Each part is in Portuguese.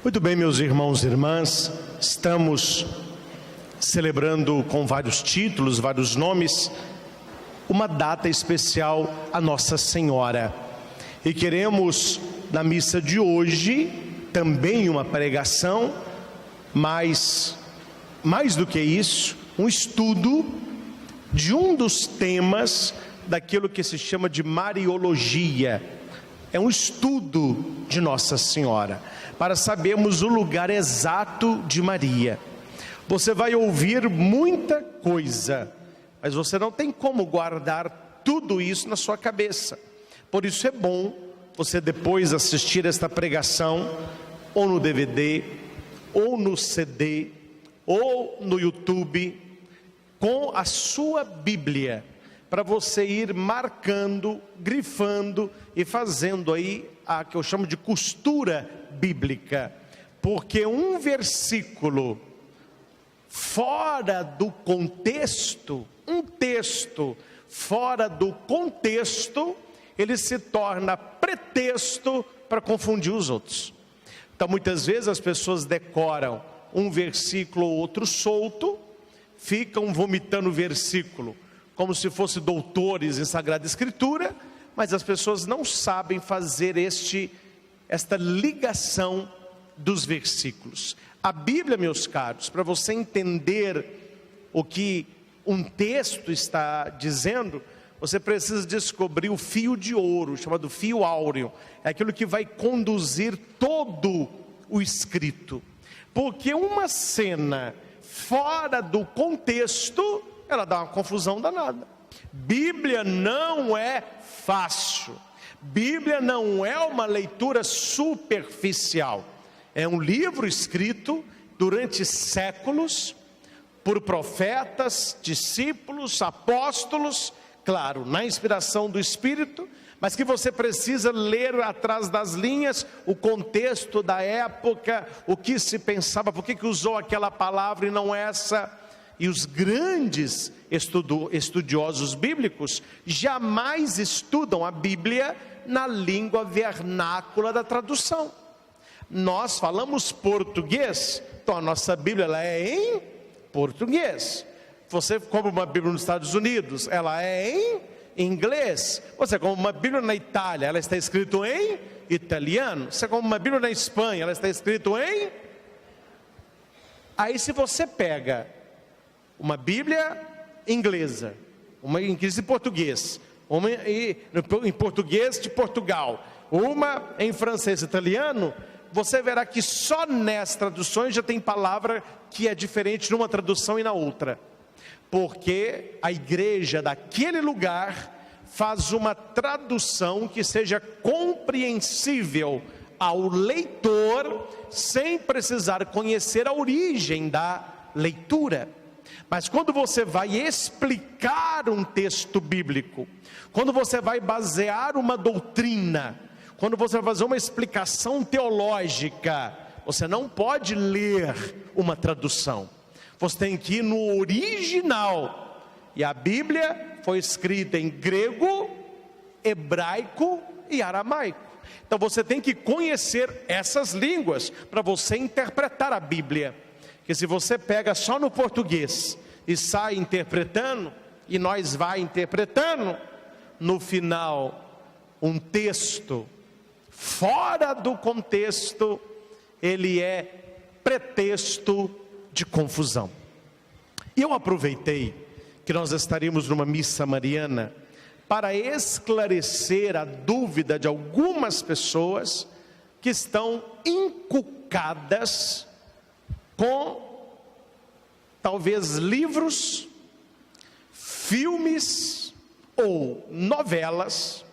Muito bem, meus irmãos e irmãs, estamos celebrando com vários títulos, vários nomes, uma data especial a Nossa Senhora. E queremos, na missa de hoje, também uma pregação, mas mais do que isso, um estudo de um dos temas daquilo que se chama de Mariologia. É um estudo de Nossa Senhora, para sabermos o lugar exato de Maria. Você vai ouvir muita coisa, mas você não tem como guardar tudo isso na sua cabeça. Por isso é bom você depois assistir esta pregação, ou no DVD, ou no CD, ou no YouTube, com a sua Bíblia, para você ir marcando, grifando e fazendo aí a que eu chamo de costura bíblica, porque um versículo fora do contexto, um texto fora do contexto, ele se torna pretexto para confundir os outros. Então muitas vezes as pessoas decoram um versículo ou outro solto, ficam vomitando o versículo como se fossem doutores em Sagrada Escritura, mas as pessoas não sabem fazer esta ligação dos versículos. A Bíblia, meus caros, para você entender o que um texto está dizendo, você precisa descobrir o fio de ouro, chamado fio áureo. É aquilo que vai conduzir todo o escrito. Porque uma cena fora do contexto, ela dá uma confusão danada. Bíblia não é fácil. Bíblia não é uma leitura superficial. É um livro escrito durante séculos por profetas, discípulos, apóstolos, claro, na inspiração do Espírito, mas que você precisa ler atrás das linhas o contexto da época, o que se pensava, por que usou aquela palavra e não essa. E os grandes estudiosos bíblicos jamais estudam a Bíblia na língua vernácula da tradução. Nós falamos português, então a nossa Bíblia ela é em português. Você compra uma Bíblia nos Estados Unidos, ela é em inglês. Você compra uma Bíblia na Itália, ela está escrita em italiano. Você compra uma Bíblia na Espanha, ela está escrita em... Aí se você pega uma Bíblia inglesa, uma inglesa em português, uma em português de Portugal, uma em francês e italiano, você verá que só nessas traduções já tem palavra que é diferente numa tradução e na outra, porque a igreja daquele lugar faz uma tradução que seja compreensível ao leitor, sem precisar conhecer a origem da leitura. Mas quando você vai explicar um texto bíblico, quando você vai basear uma doutrina, quando você vai fazer uma explicação teológica, você não pode ler uma tradução, você tem que ir no original. E a Bíblia foi escrita em grego, hebraico e aramaico. Então você tem que conhecer essas línguas para você interpretar a Bíblia. Porque se você pega só no português e sai interpretando, e nós vai interpretando, no final, um texto fora do contexto, ele é pretexto de confusão. E eu aproveitei que nós estaríamos numa missa mariana para esclarecer a dúvida de algumas pessoas que estão encucadas com talvez livros, filmes ou novelas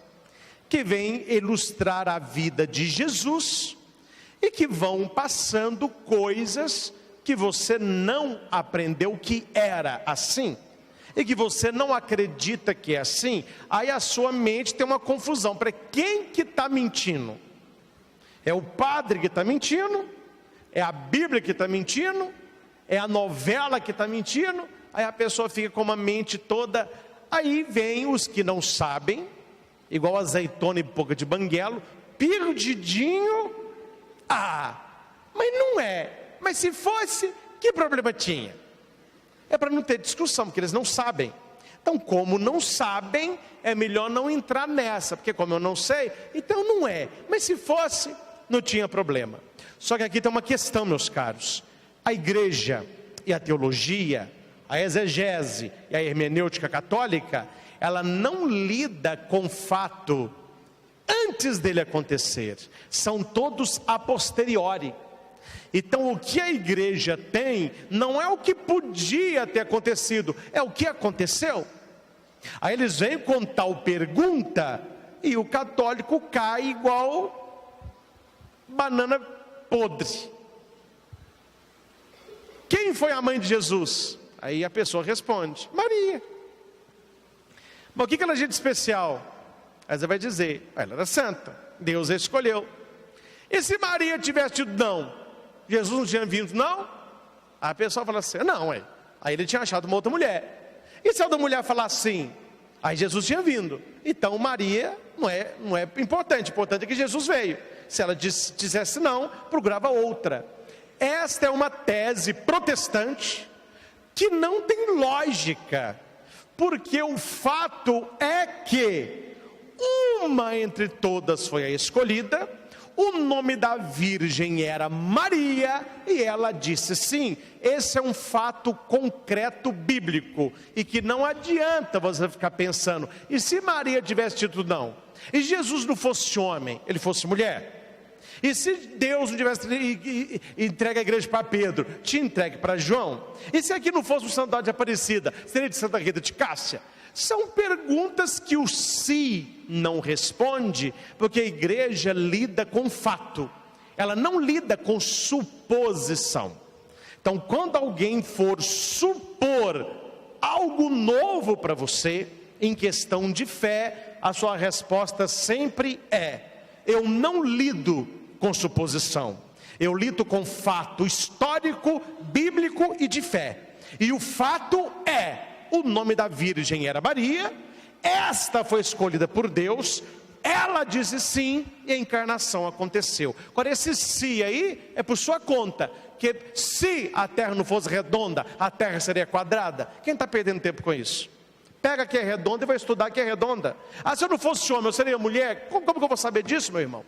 que vêm ilustrar a vida de Jesus e que vão passando coisas que você não aprendeu que era assim e que você não acredita que é assim. Aí a sua mente tem uma confusão. Para quem que está mentindo? É o padre que está mentindo? É a Bíblia que está mentindo? É a novela que está mentindo? Aí a pessoa fica com uma mente toda. Aí vem os que não sabem, igual azeitona e boca de banguelo, perdidinho. Mas não é. Mas se fosse, que problema tinha? É para não ter discussão, porque eles não sabem. Então, como não sabem, é melhor não entrar nessa, porque como eu não sei, então não é. Mas se fosse, não tinha problema. Só que aqui tem uma questão, meus caros. A igreja e a teologia, a exegese e a hermenêutica católica, ela não lida com o fato antes dele acontecer. São todos a posteriori. Então o que a igreja tem não é o que podia ter acontecido, é o que aconteceu. Aí eles vêm com tal pergunta e o católico cai igual banana podre. Quem foi a mãe de Jesus? Aí a pessoa responde: Maria. Mas o que ela tinha de especial? Aí você vai dizer: ela era santa, Deus a escolheu. E se Maria tivesse dito não? Jesus não tinha vindo, não? Aí a pessoa fala assim: não, aí ele tinha achado uma outra mulher. E se a outra mulher falar assim? Aí Jesus tinha vindo. Então Maria não é importante, importante é que Jesus veio. Se ela dissesse não, procurava outra. Esta é uma tese protestante que não tem lógica, porque o fato é que uma entre todas foi a escolhida. O nome da virgem era Maria e ela disse sim. Esse é um fato concreto bíblico e que não adianta você ficar pensando: e se Maria tivesse dito não? E Jesus não fosse homem, ele fosse mulher? E se Deus não tivesse entregue a igreja para Pedro, tinha entregue para João? E se aqui não fosse o Santuário de Aparecida, seria de Santa Rita de Cássia? São perguntas que o si não responde, porque a igreja lida com fato, ela não lida com suposição. Então, quando alguém for supor algo novo para você, em questão de fé, a sua resposta sempre é: eu não lido com suposição, eu lido com fato histórico, bíblico e de fé. E o fato é: o nome da virgem era Maria, esta foi escolhida por Deus, ela disse sim e a encarnação aconteceu. Agora esse sim aí é por sua conta, que se a terra não fosse redonda, a terra seria quadrada. Quem está perdendo tempo com isso? Pega que é redonda e vai estudar que é redonda. Ah, se eu não fosse homem, eu seria mulher? Como que eu vou saber disso, meu irmão?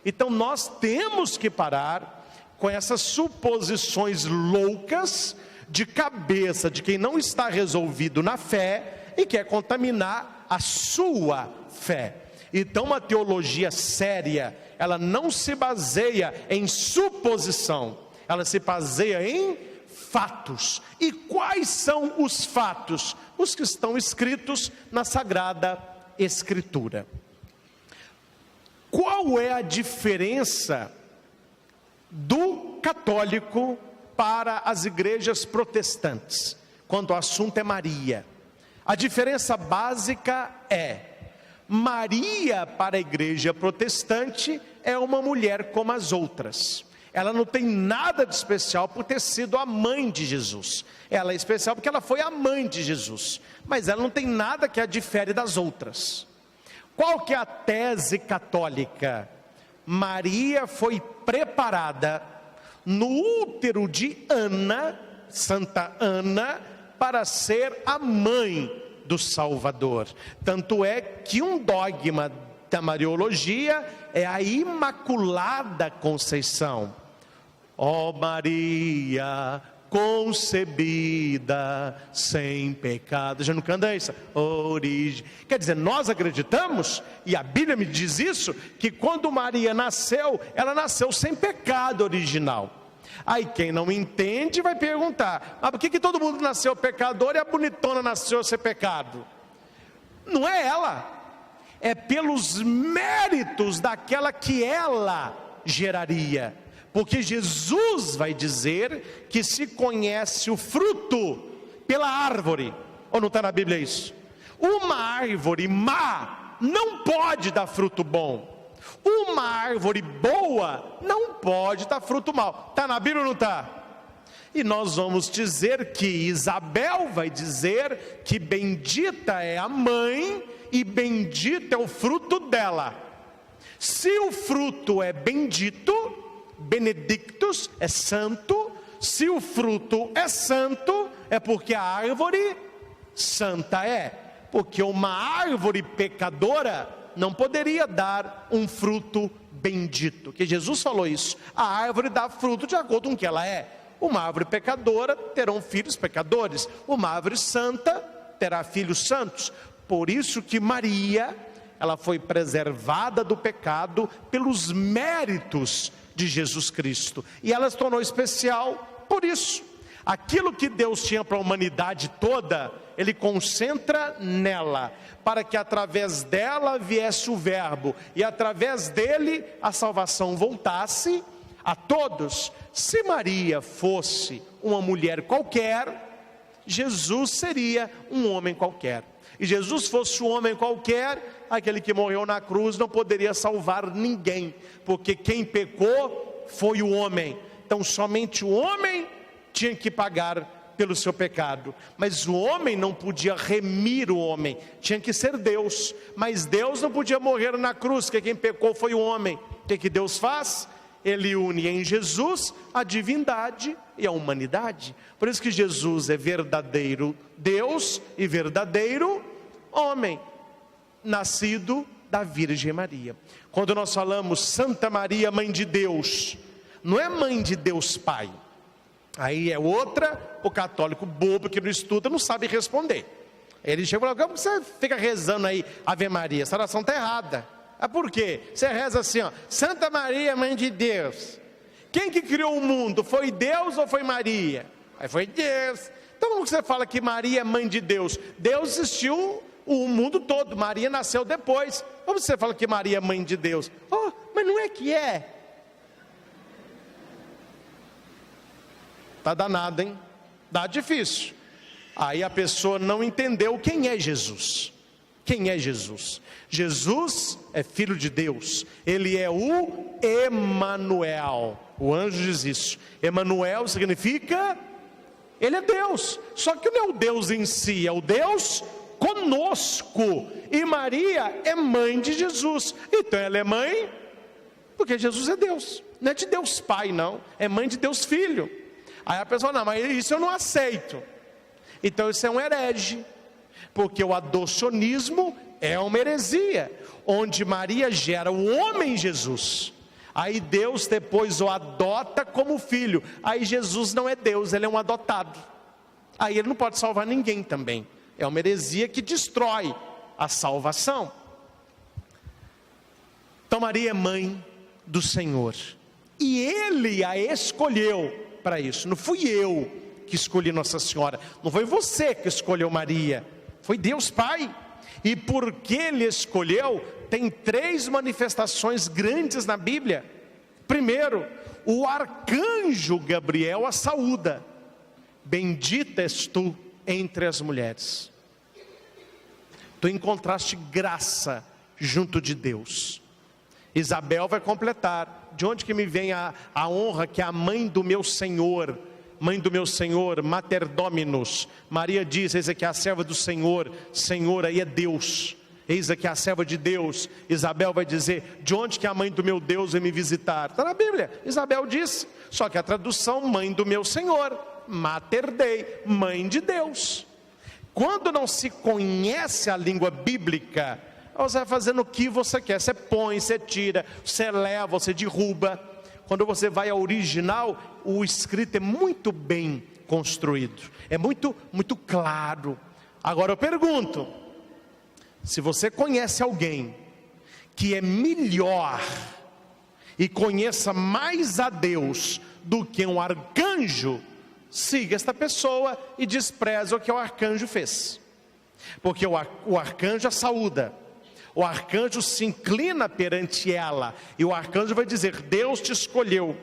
Então nós temos que parar com essas suposições loucas de cabeça de quem não está resolvido na fé e quer contaminar a sua fé. Então uma teologia séria, ela não se baseia em suposição, ela se baseia em fatos. E quais são os fatos? Os que estão escritos na Sagrada Escritura. Qual é a diferença do católico para as igrejas protestantes quando o assunto é Maria? A diferença básica é: Maria para a igreja protestante é uma mulher como as outras. Ela não tem nada de especial por ter sido a mãe de Jesus. Ela é especial porque ela foi a mãe de Jesus, mas ela não tem nada que a difere das outras. Qual que é a tese católica? Maria foi preparada no útero de Ana, Santa Ana, para ser a mãe do Salvador. Tanto é que um dogma da Mariologia é a Imaculada Conceição. Ó Maria concebida sem pecado. Já não canta isso? Origem. Quer dizer, nós acreditamos, e a Bíblia me diz isso, que quando Maria nasceu, ela nasceu sem pecado original. Aí quem não entende vai perguntar: mas por que todo mundo nasceu pecador e a bonitona nasceu sem pecado? Não é ela, é pelos méritos daquela que ela geraria. Porque Jesus vai dizer que se conhece o fruto pela árvore. Ou não está na Bíblia isso? Uma árvore má não pode dar fruto bom. Uma árvore boa não pode dar fruto mau. Está na Bíblia ou não está? E nós vamos dizer que Isabel vai dizer que bendita é a mãe e bendito é o fruto dela. Se o fruto é bendito, benedictus é santo. Se o fruto é santo, é porque a árvore santa é. Porque uma árvore pecadora não poderia dar um fruto bendito. Que Jesus falou isso. A árvore dá fruto de acordo com o que ela é. Uma árvore pecadora terão filhos pecadores. Uma árvore santa terá filhos santos. Por isso que Maria, ela foi preservada do pecado pelos méritos de Jesus Cristo. E ela se tornou especial por isso. Aquilo que Deus tinha para a humanidade toda, Ele concentra nela, para que através dela viesse o verbo, e através dele a salvação voltasse a todos. Se Maria fosse uma mulher qualquer, Jesus seria um homem qualquer. E Jesus fosse um homem qualquer, aquele que morreu na cruz não poderia salvar ninguém, porque quem pecou foi o homem. Então somente o homem tinha que pagar pelo seu pecado, mas o homem não podia remir o homem, tinha que ser Deus, mas Deus não podia morrer na cruz, porque quem pecou foi o homem. O que Deus faz? Ele une em Jesus a divindade e a humanidade. Por isso que Jesus é verdadeiro Deus e verdadeiro homem, nascido da Virgem Maria. Quando nós falamos Santa Maria, Mãe de Deus, não é Mãe de Deus Pai. Aí é outra, o católico bobo que não estuda não sabe responder. Ele chega e fala: como você fica rezando aí Ave Maria? Essa oração está errada. Por quê? Você reza assim, ó: Santa Maria, Mãe de Deus. Quem que criou o mundo? Foi Deus ou foi Maria? Aí foi Deus. Então como você fala que Maria é Mãe de Deus? Deus existiu o mundo todo, Maria nasceu depois. Como você fala que Maria é Mãe de Deus? Oh, mas não é que é. Tá danado, hein? Dá difícil. Aí a pessoa não entendeu quem é Jesus. Quem é Jesus? Jesus é Filho de Deus. Ele é o Emanuel. O anjo diz isso. Emanuel significa Ele é Deus. Só que não é o Deus em si, é o Deus conosco. E Maria é mãe de Jesus. Então ela é mãe porque Jesus é Deus. Não é de Deus Pai, não. É mãe de Deus Filho. Aí a pessoa: não, mas isso eu não aceito. Então isso é um herege, porque o adocionismo é uma heresia, onde Maria gera o homem Jesus. Aí Deus depois o adota como filho. Aí Jesus não é Deus, ele é um adotado. Aí ele não pode salvar ninguém também. É uma heresia que destrói a salvação. Então Maria é mãe do Senhor, e Ele a escolheu para isso. Não fui eu que escolhi Nossa Senhora, não foi você que escolheu Maria, foi Deus Pai. E porque Ele escolheu, tem 3 manifestações grandes na Bíblia. Primeiro, o arcanjo Gabriel a saúda: bendita és tu entre as mulheres. Tu encontraste graça junto de Deus. Isabel vai completar: de onde que me vem a honra que a mãe do meu Senhor, mãe do meu Senhor, Mater Dominus. Maria diz: eis aqui a serva do Senhor. Senhor aí é Deus, eis aqui a serva de Deus. Isabel vai dizer: de onde que a mãe do meu Deus vem me visitar? Está na Bíblia, Isabel disse. Só que a tradução: mãe do meu Senhor, Mater Dei, mãe de Deus. Quando não se conhece a língua bíblica, você vai fazendo o que você quer. Você põe, você tira, você leva, você derruba. Quando você vai ao original, o escrito é muito bem construído, é muito claro. Agora eu pergunto: se você conhece alguém que é melhor e conheça mais a Deus do que um arcanjo, siga esta pessoa e despreze o que o arcanjo fez. Porque o arcanjo a saúda, o arcanjo se inclina perante ela, e o arcanjo vai dizer: Deus te escolheu.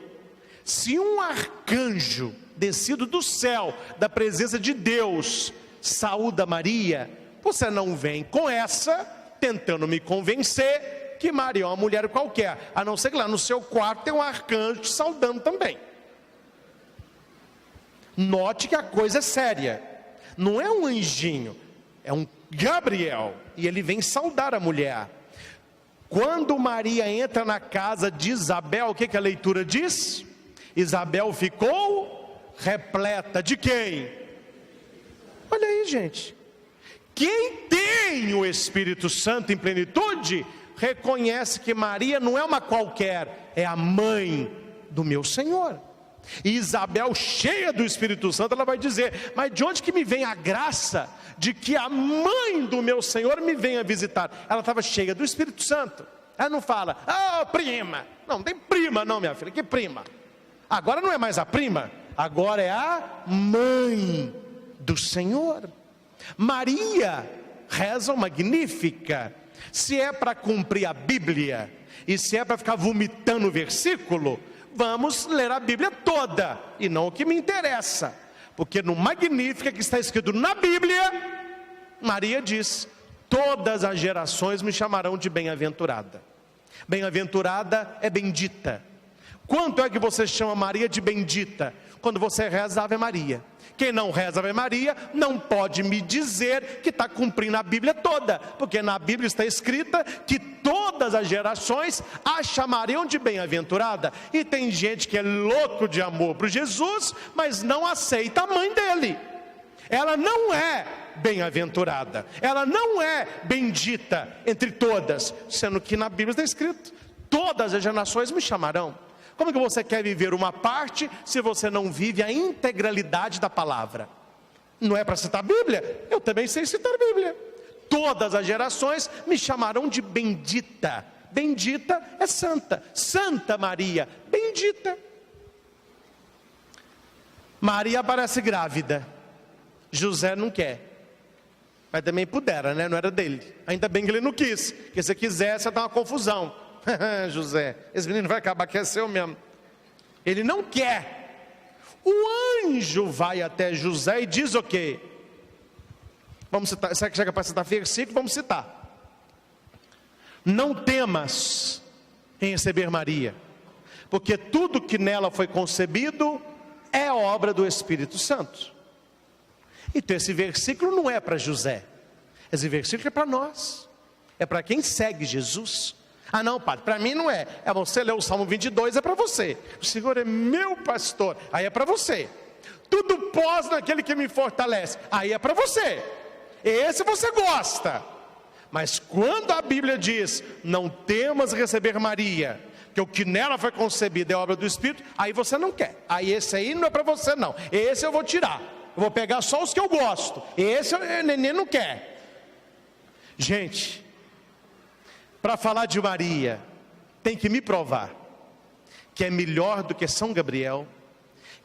Se um arcanjo descido do céu, da presença de Deus, saúda Maria, você não vem com essa tentando me convencer que Maria é uma mulher qualquer, a não ser que lá no seu quarto tem um arcanjo te saudando também. Note que a coisa é séria, não é um anjinho, é um Gabriel, e ele vem saudar a mulher. Quando Maria entra na casa de Isabel, o que a leitura diz? Isabel ficou repleta de quem? Olha aí, gente. Quem tem o Espírito Santo em plenitude, reconhece que Maria não é uma qualquer, é a mãe do meu Senhor. E Isabel, cheia do Espírito Santo, ela vai dizer: mas de onde que me vem a graça de que a mãe do meu Senhor me venha visitar? Ela estava cheia do Espírito Santo. Ela não fala: ah, prima. Não tem prima não, minha filha, que prima? Agora não é mais a prima, agora é a mãe do Senhor. Maria reza o Magnífica. Se é para cumprir a Bíblia, e se é para ficar vomitando o versículo, vamos ler a Bíblia toda, e não o que me interessa, porque no Magnífica, que está escrito na Bíblia, Maria diz: todas as gerações me chamarão de bem-aventurada. Bem-aventurada é bendita. Quanto é que você chama Maria de bendita? Quando você reza a Ave Maria. Quem não reza a Ave Maria não pode me dizer que está cumprindo a Bíblia toda, porque na Bíblia está escrita que todas as gerações a chamariam de bem-aventurada. E tem gente que é louco de amor por Jesus, mas não aceita a mãe dele. Ela não é bem-aventurada, ela não é bendita entre todas, sendo que na Bíblia está escrito: todas as gerações me chamarão. Como que você quer viver uma parte se você não vive a integralidade da palavra? Não é para citar a Bíblia? Eu também sei citar a Bíblia. Todas as gerações me chamarão de bendita. Bendita é santa. Santa Maria, bendita. Maria aparece grávida. José não quer. Mas também pudera, né? Não era dele. Ainda bem que ele não quis. Porque se quisesse, ia dar uma confusão. José, esse menino vai acabar que é seu mesmo. Ele não quer. O anjo vai até José e diz o quê? Vamos citar, será que chega para citar versículo? Vamos citar: não temas em receber Maria, porque tudo que nela foi concebido é obra do Espírito Santo. Então esse versículo não é para José, esse versículo é para nós, é para quem segue Jesus. Ah não, padre, para mim não é. É você ler o Salmo 22, é para você. O Senhor é meu pastor, aí é para você. Tudo pós naquele que me fortalece, aí é para você. Esse você gosta. Mas quando a Bíblia diz: não temas receber Maria, que o que nela foi concebido é obra do Espírito, aí você não quer. Aí esse aí não é para você não. Esse eu vou tirar. Eu vou pegar só os que eu gosto. Esse o neném não quer. Gente, para falar de Maria, tem que me provar que é melhor do que São Gabriel,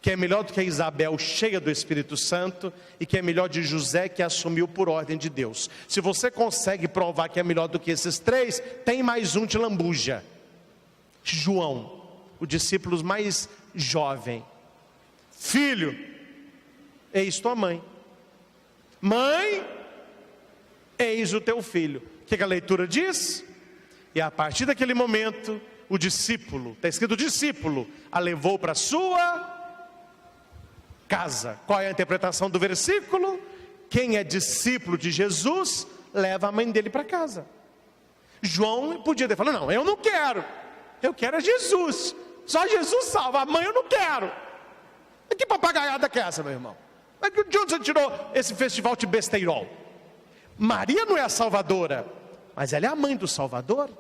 que é melhor do que Isabel cheia do Espírito Santo, e que é melhor de José, que assumiu por ordem de Deus. Se você consegue provar que é melhor do que esses três, tem mais um de lambuja: João, o discípulo mais jovem. Filho, eis tua mãe. Mãe, eis o teu filho. O que a leitura diz? E a partir daquele momento, o discípulo, está escrito discípulo, a levou para sua casa. Qual é a interpretação do versículo? Quem é discípulo de Jesus, leva a mãe dele para casa. João podia ter falado: não, eu não quero, eu quero é Jesus, só Jesus salva, a mãe eu não quero. Que papagaiada que é essa, meu irmão? Mas de onde você tirou esse festival de besteirol? Maria não é a salvadora, mas ela é a mãe do Salvador.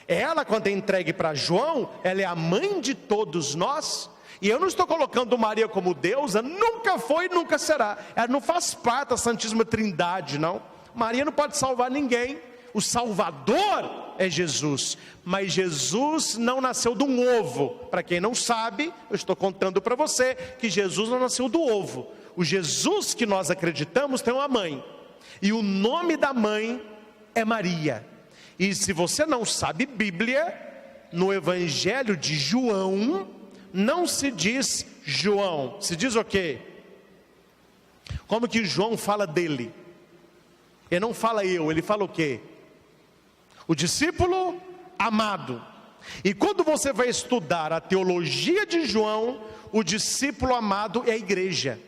Ela, quando é entregue para João, ela é a mãe de todos nós. E eu não estou colocando Maria como deusa, nunca foi e nunca será. Ela não faz parte da Santíssima Trindade, não. Maria não pode salvar ninguém. O Salvador é Jesus. Mas Jesus não nasceu de um ovo. Para quem não sabe, eu estou contando para você que Jesus não nasceu do ovo. O Jesus que nós acreditamos tem uma mãe. E o nome da mãe é Maria. E se você não sabe Bíblia, no Evangelho de João, não se diz João, se diz o quê? Como que João fala dele? Ele não fala eu, ele fala o quê? O discípulo amado. E quando você vai estudar a teologia de João, o discípulo amado é a igreja.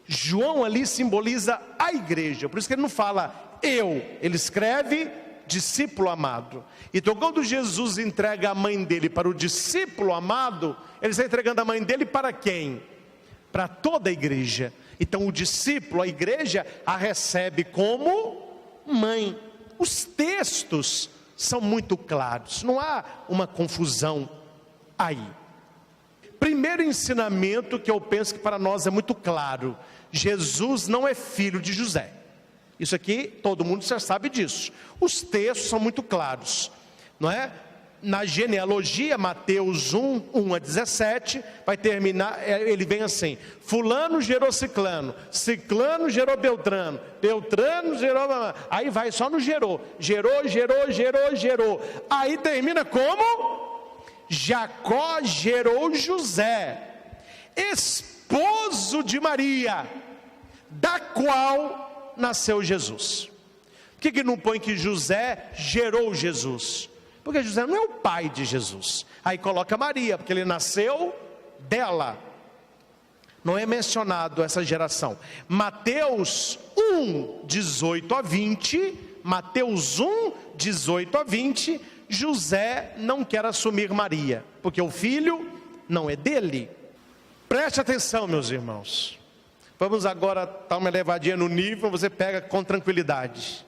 João ali simboliza a igreja, por isso que ele não fala eu, ele escreve discípulo amado. Então quando Jesus entrega a mãe dele para o discípulo amado, ele está entregando a mãe dele para quem? Para toda a igreja. Então o discípulo, a igreja, a recebe como mãe. Os textos são muito claros, não há uma confusão aí. Primeiro ensinamento que eu penso que para nós é muito claro: Jesus não é filho de José. Isso aqui todo mundo já sabe disso. Os textos são muito claros, não é? Na genealogia, Mateus 1 a 17, vai terminar, ele vem assim: fulano gerou ciclano, ciclano gerou Beltrano, Beltrano gerou, aí vai só no gerou, aí termina como? Jacó gerou José, esposo de Maria, da qual nasceu Jesus. Por que não põe que José gerou Jesus? Porque José não é o pai de Jesus. Aí coloca Maria, porque ele nasceu dela. Não é mencionado essa geração. Mateus 1, 18 a 20, Mateus 1, 18 a 20, José não quer assumir Maria, porque o filho não é dele. Preste atenção, meus irmãos. Vamos agora dar uma elevadinha no nível, você pega com tranquilidade.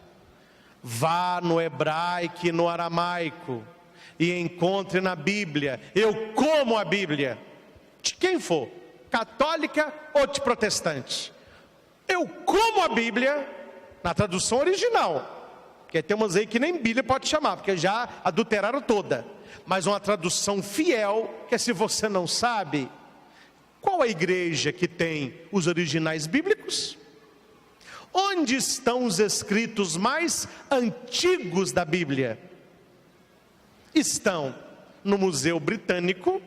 Vá no hebraico e no aramaico e encontre na Bíblia. Eu como a Bíblia, de quem for, católica ou de protestante. Eu como a Bíblia na tradução original, porque tem umas aí que nem Bíblia pode chamar, porque já adulteraram toda. Mas uma tradução fiel, que se você não sabe, qual a igreja que tem os originais bíblicos? Onde estão os escritos mais antigos da Bíblia? Estão no Museu Britânico,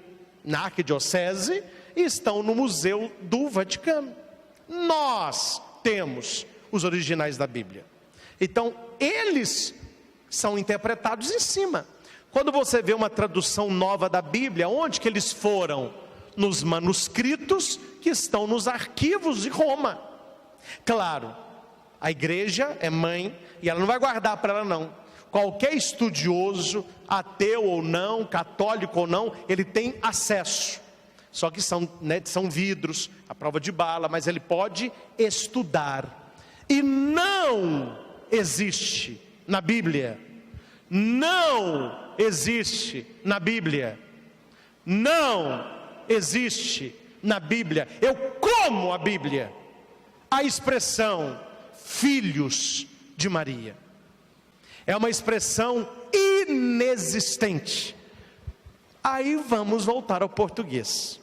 na Arquidiocese, e estão no Museu do Vaticano. Nós temos os originais da Bíblia. Então, eles são interpretados em cima. Quando você vê uma tradução nova da Bíblia, onde que eles foram? Nos manuscritos que estão nos arquivos de Roma. Claro, a igreja é mãe e ela não vai guardar para ela não. Qualquer estudioso, ateu ou não, católico ou não, ele tem acesso. Só que são vidros, a prova de bala, mas ele pode estudar. E não existe na Bíblia, não existe na Bíblia, não existe na Bíblia, eu como a Bíblia, a expressão filhos de Maria é uma expressão inexistente. Aí vamos voltar ao português.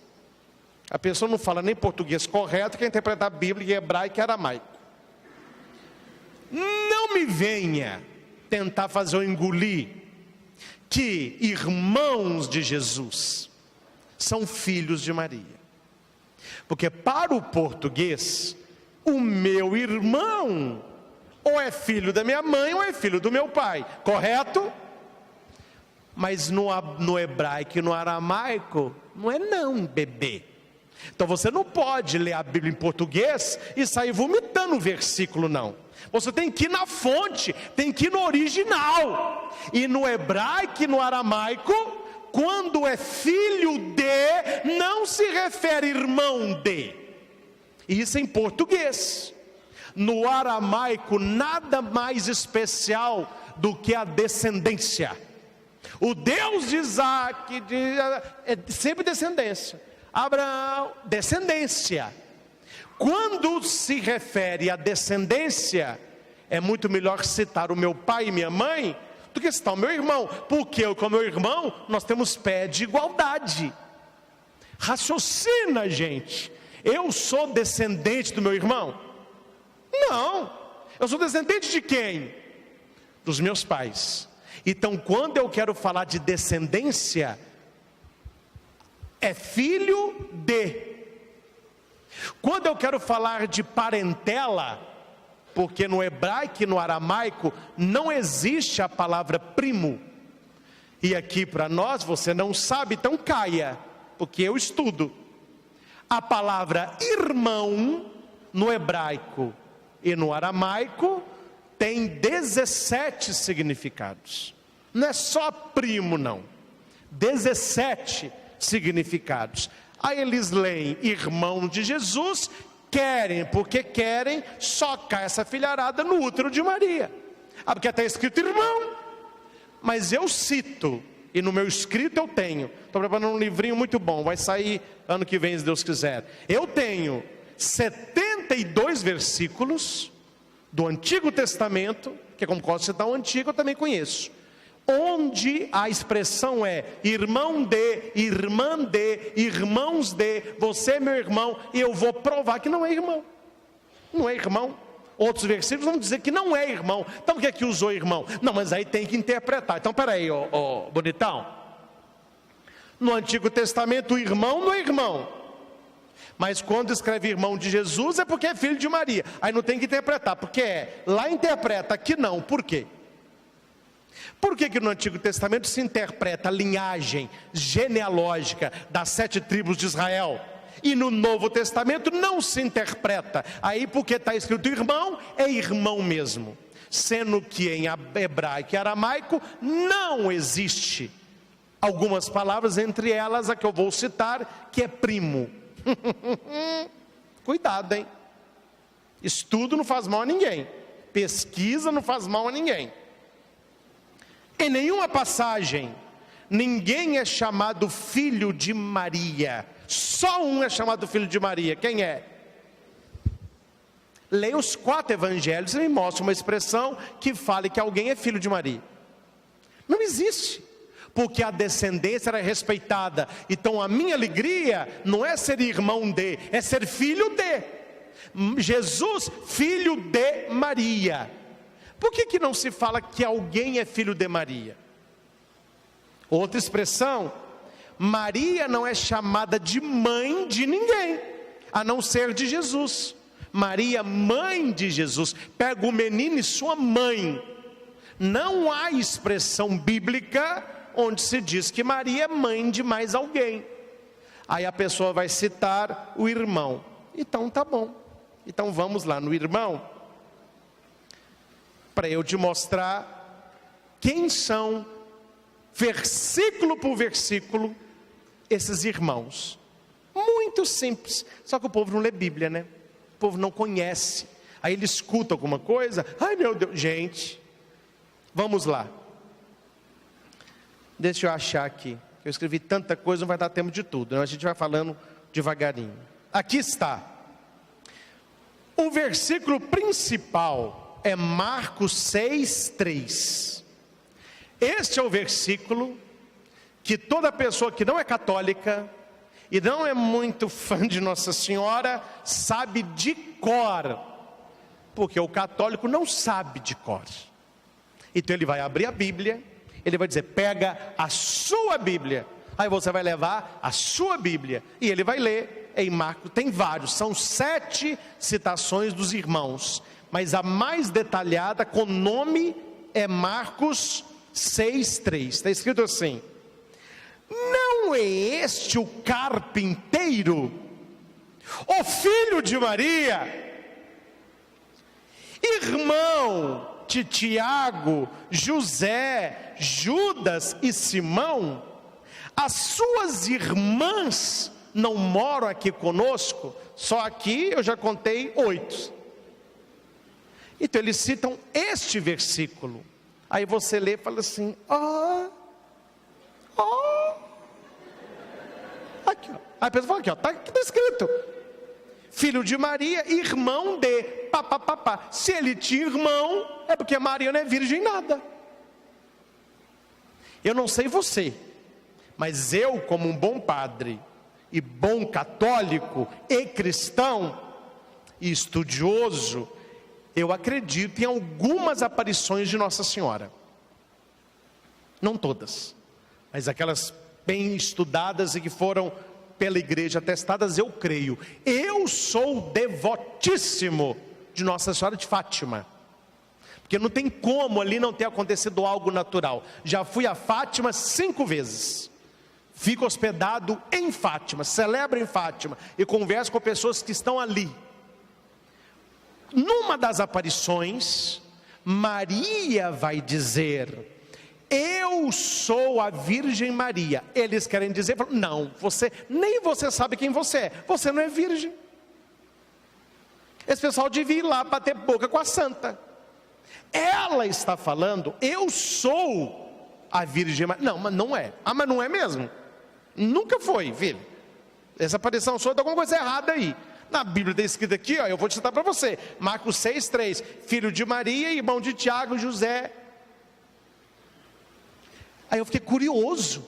A pessoa não fala nem português correto, quer interpretar a Bíblia em hebraico e aramaico. Não me venha tentar fazer eu engolir que irmãos de Jesus são filhos de Maria, porque para o português, o meu irmão ou é filho da minha mãe ou é filho do meu pai, correto? Mas no hebraico e no aramaico não é não, bebê. Então você não pode ler a Bíblia em português e sair vomitando o versículo, não. Você tem que ir na fonte, tem que ir no original. E no hebraico e no aramaico, quando é filho de, não se refere irmão de. Isso em português. No aramaico, nada mais especial do que a descendência. O Deus de Isaac é sempre descendência. Abraão, descendência. Quando se refere à descendência, é muito melhor citar o meu pai e minha mãe do que citar o meu irmão, porque eu com o meu irmão, nós temos pé de igualdade. Raciocina, gente. Eu sou descendente do meu irmão? Não. Eu sou descendente de quem? Dos meus pais. Então, quando eu quero falar de descendência, é filho de. Quando eu quero falar de parentela, porque no hebraico e no aramaico não existe a palavra primo. E aqui para nós, você não sabe, então caia, porque eu estudo. A palavra irmão, no hebraico e no aramaico, tem 17 significados. Não é só primo, não. 17 significados. Aí eles leem irmão de Jesus, querem, porque querem socar essa filharada no útero de Maria. Porque está escrito irmão. Mas eu cito, e no meu escrito eu tenho, estou preparando um livrinho muito bom, vai sair ano que vem, se Deus quiser. Eu tenho 72 versículos do Antigo Testamento, que é como posso citar o Antigo, eu também conheço, onde a expressão é irmão de, irmã de, irmãos de, você é meu irmão, e eu vou provar que não é irmão. Não é irmão. Outros versículos vão dizer que não é irmão. Então o que é que usou irmão? Não, mas aí tem que interpretar. Então peraí, bonitão. No Antigo Testamento o irmão não é irmão, mas quando escreve irmão de Jesus é porque é filho de Maria. Aí não tem que interpretar, porque lá interpreta que não. Por quê? Por que no Antigo Testamento se interpreta a linhagem genealógica das 7 tribos de Israel? E no Novo Testamento não se interpreta. Aí porque está escrito irmão, é irmão mesmo. Sendo que em hebraico e aramaico não existe algumas palavras, entre elas a que eu vou citar, que é primo. Cuidado, hein? Estudo não faz mal a ninguém. Pesquisa não faz mal a ninguém. Em nenhuma passagem, ninguém é chamado filho de Maria. Só um é chamado filho de Maria. Quem é? Leia os 4 evangelhos e me mostra uma expressão que fale que alguém é filho de Maria. Não existe. Porque a descendência era respeitada. Então a minha alegria não é ser irmão de, é ser filho de. Jesus, filho de Maria. Por que não se fala que alguém é filho de Maria? Outra expressão, Maria não é chamada de mãe de ninguém, a não ser de Jesus. Maria, mãe de Jesus, pega o menino e sua mãe. Não há expressão bíblica onde se diz que Maria é mãe de mais alguém. Aí a pessoa vai citar o irmão. Então tá bom, então vamos lá no irmão, para eu te mostrar quem são, versículo por versículo, esses irmãos. Muito simples, só que o povo não lê Bíblia, né? O povo não conhece. Aí ele escuta alguma coisa, ai meu Deus, gente, vamos lá. Deixa eu achar aqui, eu escrevi tanta coisa, não vai dar tempo de tudo, a gente vai falando devagarinho. Aqui está, o versículo principal é Marcos 6:3. Este é o versículo que toda pessoa que não é católica e não é muito fã de Nossa Senhora sabe de cor, porque o católico não sabe de cor. Então ele vai abrir a Bíblia, ele vai dizer, pega a sua Bíblia, aí você vai levar a sua Bíblia, e ele vai ler em Marcos, tem vários, são 7 citações dos irmãos, mas a mais detalhada com nome é Marcos 6:3, está escrito assim, não é este o carpinteiro, o filho de Maria, irmão de Tiago, José, Judas e Simão? As suas irmãs não moram aqui conosco? Só aqui eu já contei 8. Então eles citam este versículo. Aí você lê e fala assim, aqui, ó. Aí a pessoa fala aqui, ó, está escrito, filho de Maria, irmão de papapá. Se ele tinha irmão, é porque Maria não é virgem nada. Eu não sei você, mas eu, como um bom padre e bom católico e cristão e estudioso, eu acredito em algumas aparições de Nossa Senhora. Não todas, mas aquelas bem estudadas e que foram pela igreja atestadas, eu creio. Eu sou devotíssimo de Nossa Senhora de Fátima, porque não tem como ali não ter acontecido algo natural. Já fui a Fátima 5 vezes, fico hospedado em Fátima, celebro em Fátima e converso com pessoas que estão ali. Numa das aparições, Maria vai dizer: eu sou a Virgem Maria. Eles querem dizer: não, nem você sabe quem você não é virgem. Esse pessoal devia ir lá bater boca com a santa. Ela está falando: eu sou a Virgem Maria. Não, mas não é. Mas não é mesmo? Nunca foi, filho. Essa aparição sua, tem alguma coisa errada aí. Na Bíblia está escrito aqui, eu vou te citar para você, Marcos 6,3, filho de Maria, irmão de Tiago e José. Aí eu fiquei curioso,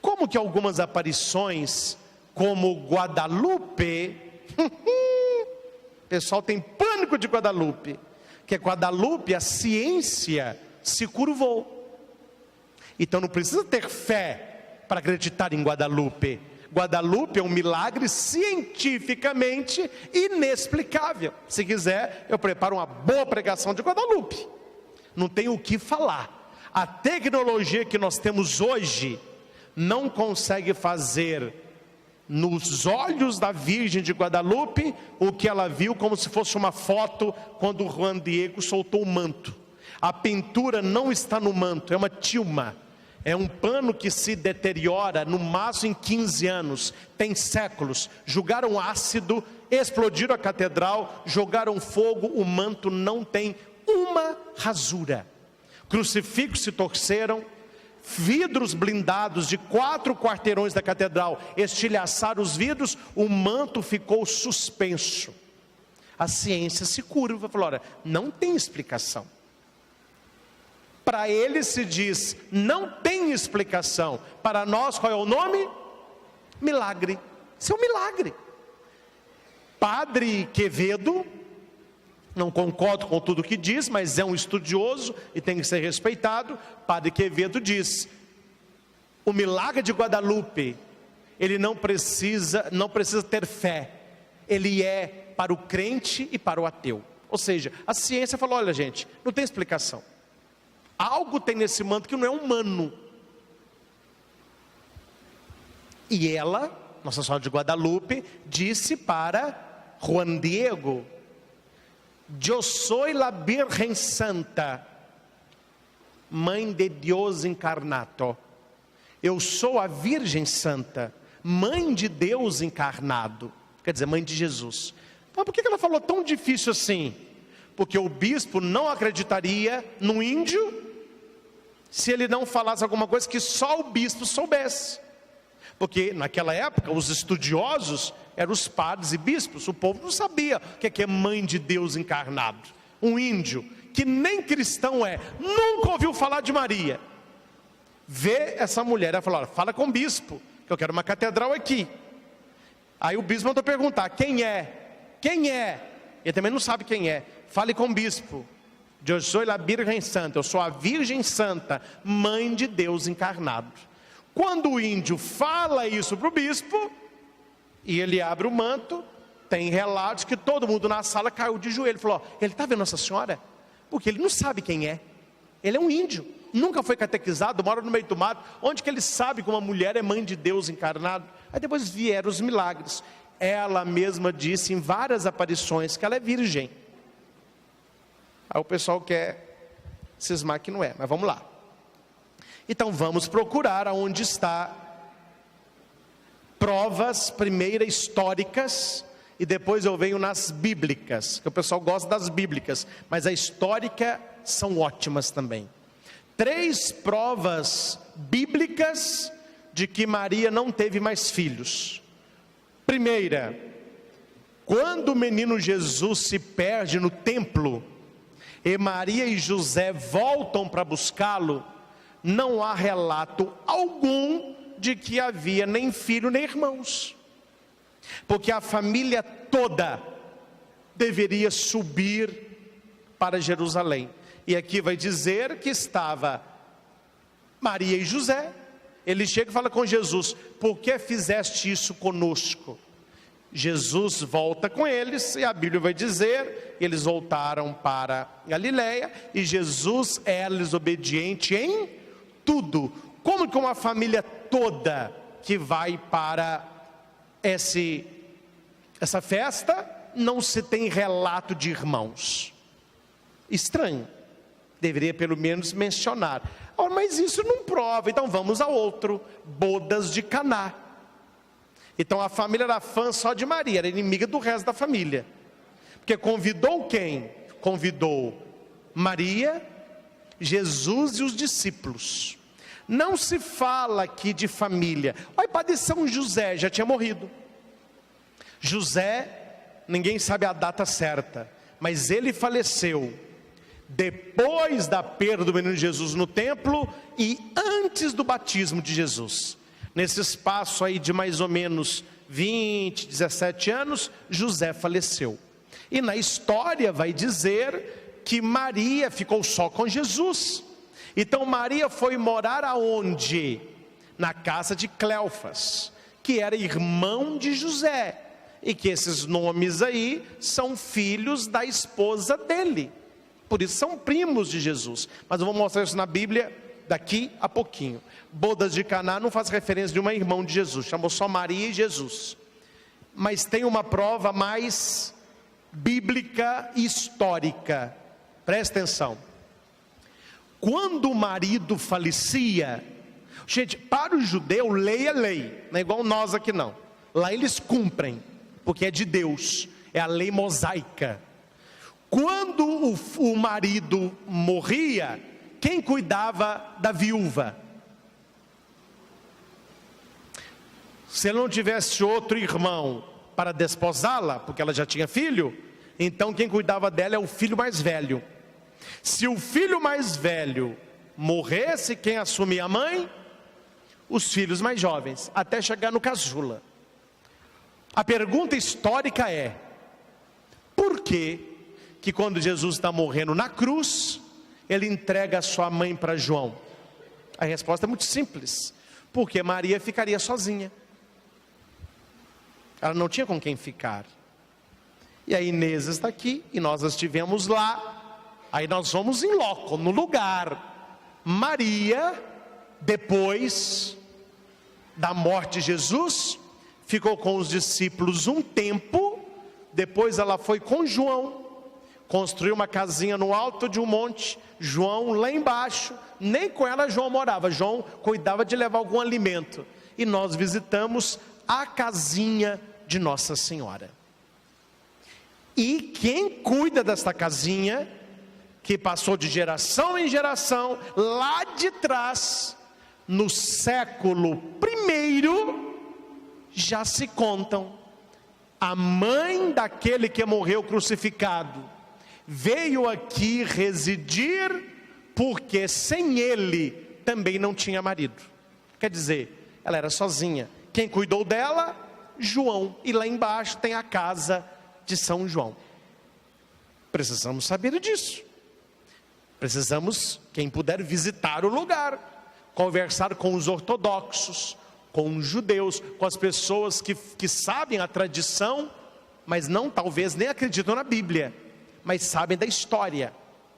como que algumas aparições, como Guadalupe, o pessoal tem pânico de Guadalupe, que é Guadalupe, a ciência se curvou. Então não precisa ter fé para acreditar em Guadalupe. Guadalupe é um milagre cientificamente inexplicável. Se quiser, eu preparo uma boa pregação de Guadalupe. Não tem o que falar. A tecnologia que nós temos hoje não consegue fazer nos olhos da Virgem de Guadalupe o que ela viu como se fosse uma foto quando o Juan Diego soltou o manto. A pintura não está no manto, é uma tilma. É um pano que se deteriora no máximo em 15 anos, tem séculos. Jogaram ácido, explodiram a catedral, jogaram fogo, o manto não tem uma rasura. Crucifixos se torceram, vidros blindados de 4 quarteirões da catedral estilhaçaram os vidros, o manto ficou suspenso. A ciência se curva, falou: olha, não tem explicação. Para eles se diz, não tem explicação. Para nós, qual é o nome? Milagre. Isso é um milagre. Padre Quevedo, não concordo com tudo que diz, mas é um estudioso e tem que ser respeitado. Padre Quevedo diz: o milagre de Guadalupe, ele não precisa ter fé. Ele é para o crente e para o ateu. Ou seja, a ciência falou: olha gente, não tem explicação. Algo tem nesse manto que não é humano. E ela, Nossa Senhora de Guadalupe, disse para Juan Diego: eu sou a Virgem Santa, Mãe de Deus encarnado. Eu sou a Virgem Santa, Mãe de Deus encarnado. Quer dizer, Mãe de Jesus. Mas por que ela falou tão difícil assim? Porque o bispo não acreditaria no índio se ele não falasse alguma coisa que só o bispo soubesse. Porque naquela época os estudiosos eram os padres e bispos. O povo não sabia o que é Mãe de Deus encarnado. Um índio que nem cristão nunca ouviu falar de Maria, vê essa mulher, ela falou: olha, fala com o bispo, que eu quero uma catedral aqui. Aí o bispo mandou perguntar: quem é? Quem é? Ele também não sabe quem é. Fale com o bispo. Eu sou a Virgem Santa, eu sou a Virgem Santa, Mãe de Deus encarnado. Quando o índio fala isso para o bispo, e ele abre o manto, tem relatos que todo mundo na sala caiu de joelho. Falou: ele está vendo Nossa Senhora? Porque ele não sabe quem é. Ele é um índio, nunca foi catequizado, mora no meio do mato. Onde que ele sabe que uma mulher é Mãe de Deus encarnado? Aí depois vieram os milagres. Ela mesma disse em várias aparições que ela é virgem. Aí o pessoal quer cismar que não é, mas vamos lá. Então vamos procurar aonde está provas, primeiro históricas, e depois eu venho nas bíblicas, que o pessoal gosta das bíblicas, mas a histórica são ótimas também. 3 provas bíblicas de que Maria não teve mais filhos. Primeira, quando o menino Jesus se perde no templo, e Maria e José voltam para buscá-lo, não há relato algum de que havia nem filho nem irmãos, porque a família toda deveria subir para Jerusalém. E aqui vai dizer que estava Maria e José. Ele chega e fala com Jesus: por que fizeste isso conosco? Jesus volta com eles, e a Bíblia vai dizer, eles voltaram para Galileia, e Jesus era-lhes obediente em tudo. Como que uma família toda que vai para essa festa, não se tem relato de irmãos? Estranho. Deveria pelo menos mencionar. Oh, mas isso não prova, então vamos a outro. Bodas de Caná. Então a família era fã só de Maria, era inimiga do resto da família. Porque convidou quem? Convidou Maria, Jesus e os discípulos. Não se fala aqui de família. Olha, padre São José já tinha morrido. José, ninguém sabe a data certa, mas ele faleceu depois da perda do menino Jesus no templo e antes do batismo de Jesus. Nesse espaço aí de mais ou menos 20, 17 anos, José faleceu. E na história vai dizer que Maria ficou só com Jesus. Então Maria foi morar aonde? Na casa de Cleofas, que era irmão de José. E que esses nomes aí são filhos da esposa dele. Por isso são primos de Jesus. Mas eu vou mostrar isso na Bíblia daqui a pouquinho. Bodas de Caná não faz referência de uma irmã de Jesus, chamou só Maria e Jesus. Mas tem uma prova mais bíblica e histórica. Presta atenção. Quando o marido falecia, gente, para o judeu, lei é lei, não é igual nós aqui não. Lá eles cumprem, porque é de Deus, é a lei mosaica. Quando o marido morria, quem cuidava da viúva? Se ele não tivesse outro irmão para desposá-la, porque ela já tinha filho, então quem cuidava dela é o filho mais velho. Se o filho mais velho morresse, quem assumia a mãe? Os filhos mais jovens, até chegar no caçula. A pergunta histórica é: por que quando Jesus está morrendo na cruz, ele entrega a sua mãe para João? A resposta é muito simples: porque Maria ficaria sozinha, ela não tinha com quem ficar. E a Inês está aqui, e nós estivemos lá. Aí nós vamos em loco, no lugar. Maria, depois da morte de Jesus, ficou com os discípulos um tempo. Depois ela foi com João, construiu uma casinha no alto de um monte. João lá embaixo, nem com ela João morava, João cuidava de levar algum alimento. E nós visitamos a casinha de Nossa Senhora. E quem cuida desta casinha, que passou de geração em geração, lá de trás, no século I, já se contam. A mãe daquele que morreu crucificado veio aqui residir, porque sem ele também não tinha marido. Quer dizer, ela era sozinha. Quem cuidou dela? João. E lá embaixo tem a casa de São João. Precisamos saber disso. Precisamos, quem puder, visitar o lugar, conversar com os ortodoxos, com os judeus, com as pessoas que sabem a tradição, mas não, talvez, nem acreditam na Bíblia, mas sabem da história,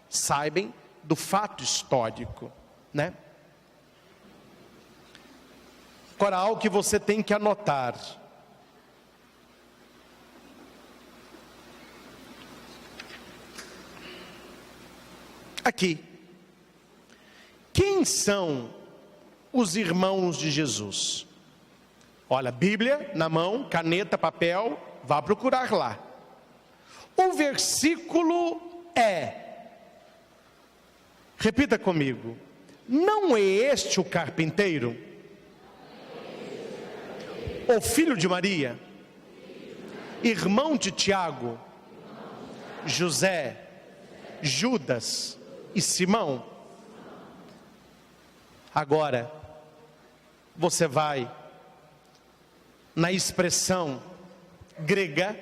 sabem do fato histórico, né? Agora, algo que você tem que anotar. Aqui, quem são os irmãos de Jesus? Olha, Bíblia na mão, caneta, papel, vá procurar lá. O versículo repita comigo: não é este o carpinteiro, o filho de Maria, irmão de Tiago, José, Judas e Simão? Agora, você vai na expressão grega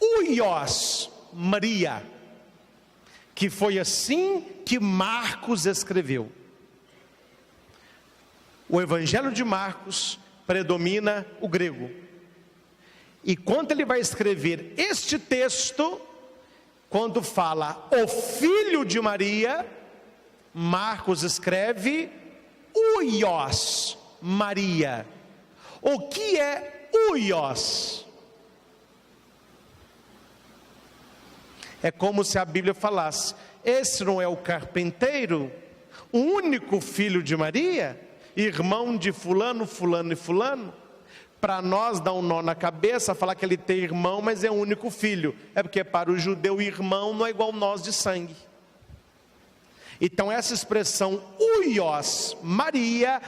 Huios Maria, que foi assim que Marcos escreveu. O Evangelho de Marcos predomina o grego. E quando ele vai escrever este texto, quando fala o filho de Maria, Marcos escreve Huios Maria. O que é Huios? É como se a Bíblia falasse: esse não é o carpinteiro, o único filho de Maria, irmão de fulano, fulano e fulano? Para nós dá um nó na cabeça falar que ele tem irmão, mas é o único filho. É porque para o judeu irmão não é igual nós de sangue. Então essa expressão Huios Maria,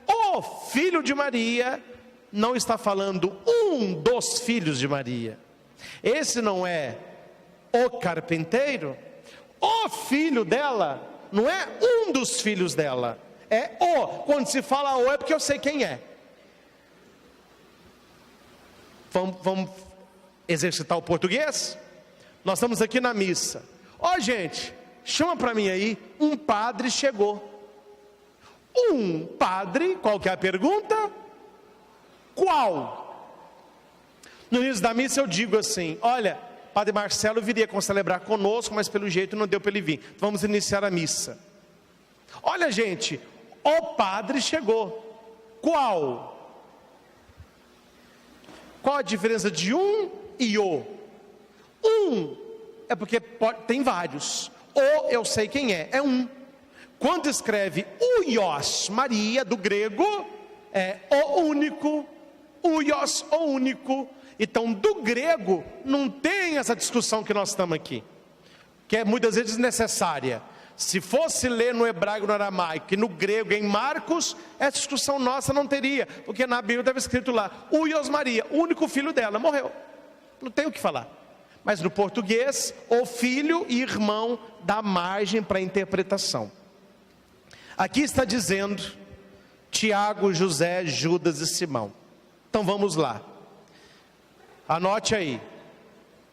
o filho de Maria, não está falando um dos filhos de Maria. Esse não é o carpinteiro, o filho dela, não é um dos filhos dela, é o. Quando se fala o é porque eu sei quem é. Vamos exercitar o português? Nós estamos aqui na missa. Ó, gente, chama para mim aí, um padre chegou. Um padre, qual que é a pergunta? Qual? No início da missa eu digo assim: olha, Padre Marcelo viria celebrar conosco, mas pelo jeito não deu para ele vir. Vamos iniciar a missa. Olha, gente, o padre chegou. Qual? Qual a diferença de um e o? Um é porque tem vários. O eu sei quem é um. Quando escreve Huios Maria, do grego, é o único, Huios, o único. Então, do grego, não tem essa discussão que nós estamos aqui, que é muitas vezes desnecessária. Se fosse ler no hebraico, no aramaico e no grego, em Marcos, essa discussão nossa não teria, porque na Bíblia estava escrito lá, Huios Maria, o único filho dela, morreu. Não tem o que falar. Mas no português, o filho e irmão dá margem para interpretação. Aqui está dizendo Tiago, José, Judas e Simão. Então vamos lá. Anote aí.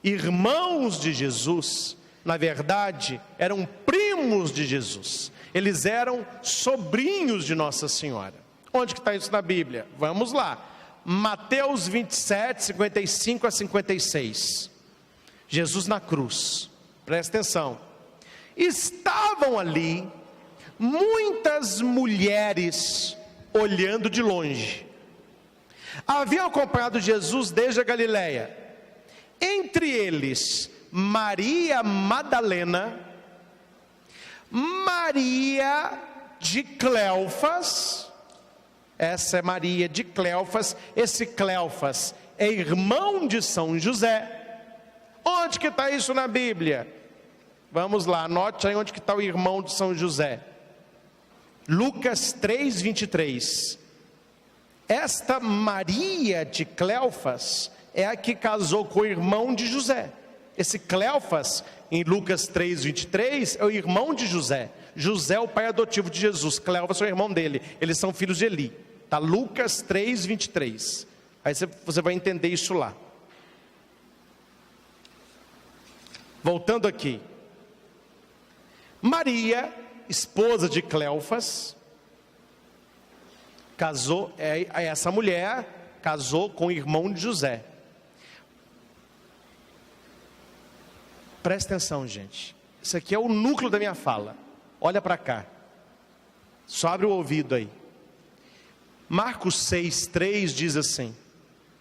Irmãos de Jesus, na verdade, eram primos de Jesus. Eles eram sobrinhos de Nossa Senhora. Onde que está isso na Bíblia? Vamos lá. Mateus 27, 55 a 56. Jesus na cruz. Presta atenção. Estavam ali muitas mulheres olhando de longe. Haviam acompanhado Jesus desde a Galileia. Entre eles, Maria Madalena, Maria de Cleofas. Essa é Maria de Cleofas. Esse Cleofas é irmão de São José. Onde que está isso na Bíblia? Vamos lá, anote aí onde que está o irmão de São José. Lucas 3, 23. Esta Maria de Cleofas é a que casou com o irmão de José. Esse Cleofas, em Lucas 3, 23, é o irmão de José. José é o pai adotivo de Jesus, Cleofas é o irmão dele. Eles são filhos de Eli. Está Lucas 3, 23. Aí você vai entender isso lá. Voltando aqui. Maria, esposa de Cleofas, casou, essa mulher casou com o irmão de José. Presta atenção, gente. Isso aqui é o núcleo da minha fala. Olha para cá. Só abre o ouvido aí. Marcos 6, 3 diz assim: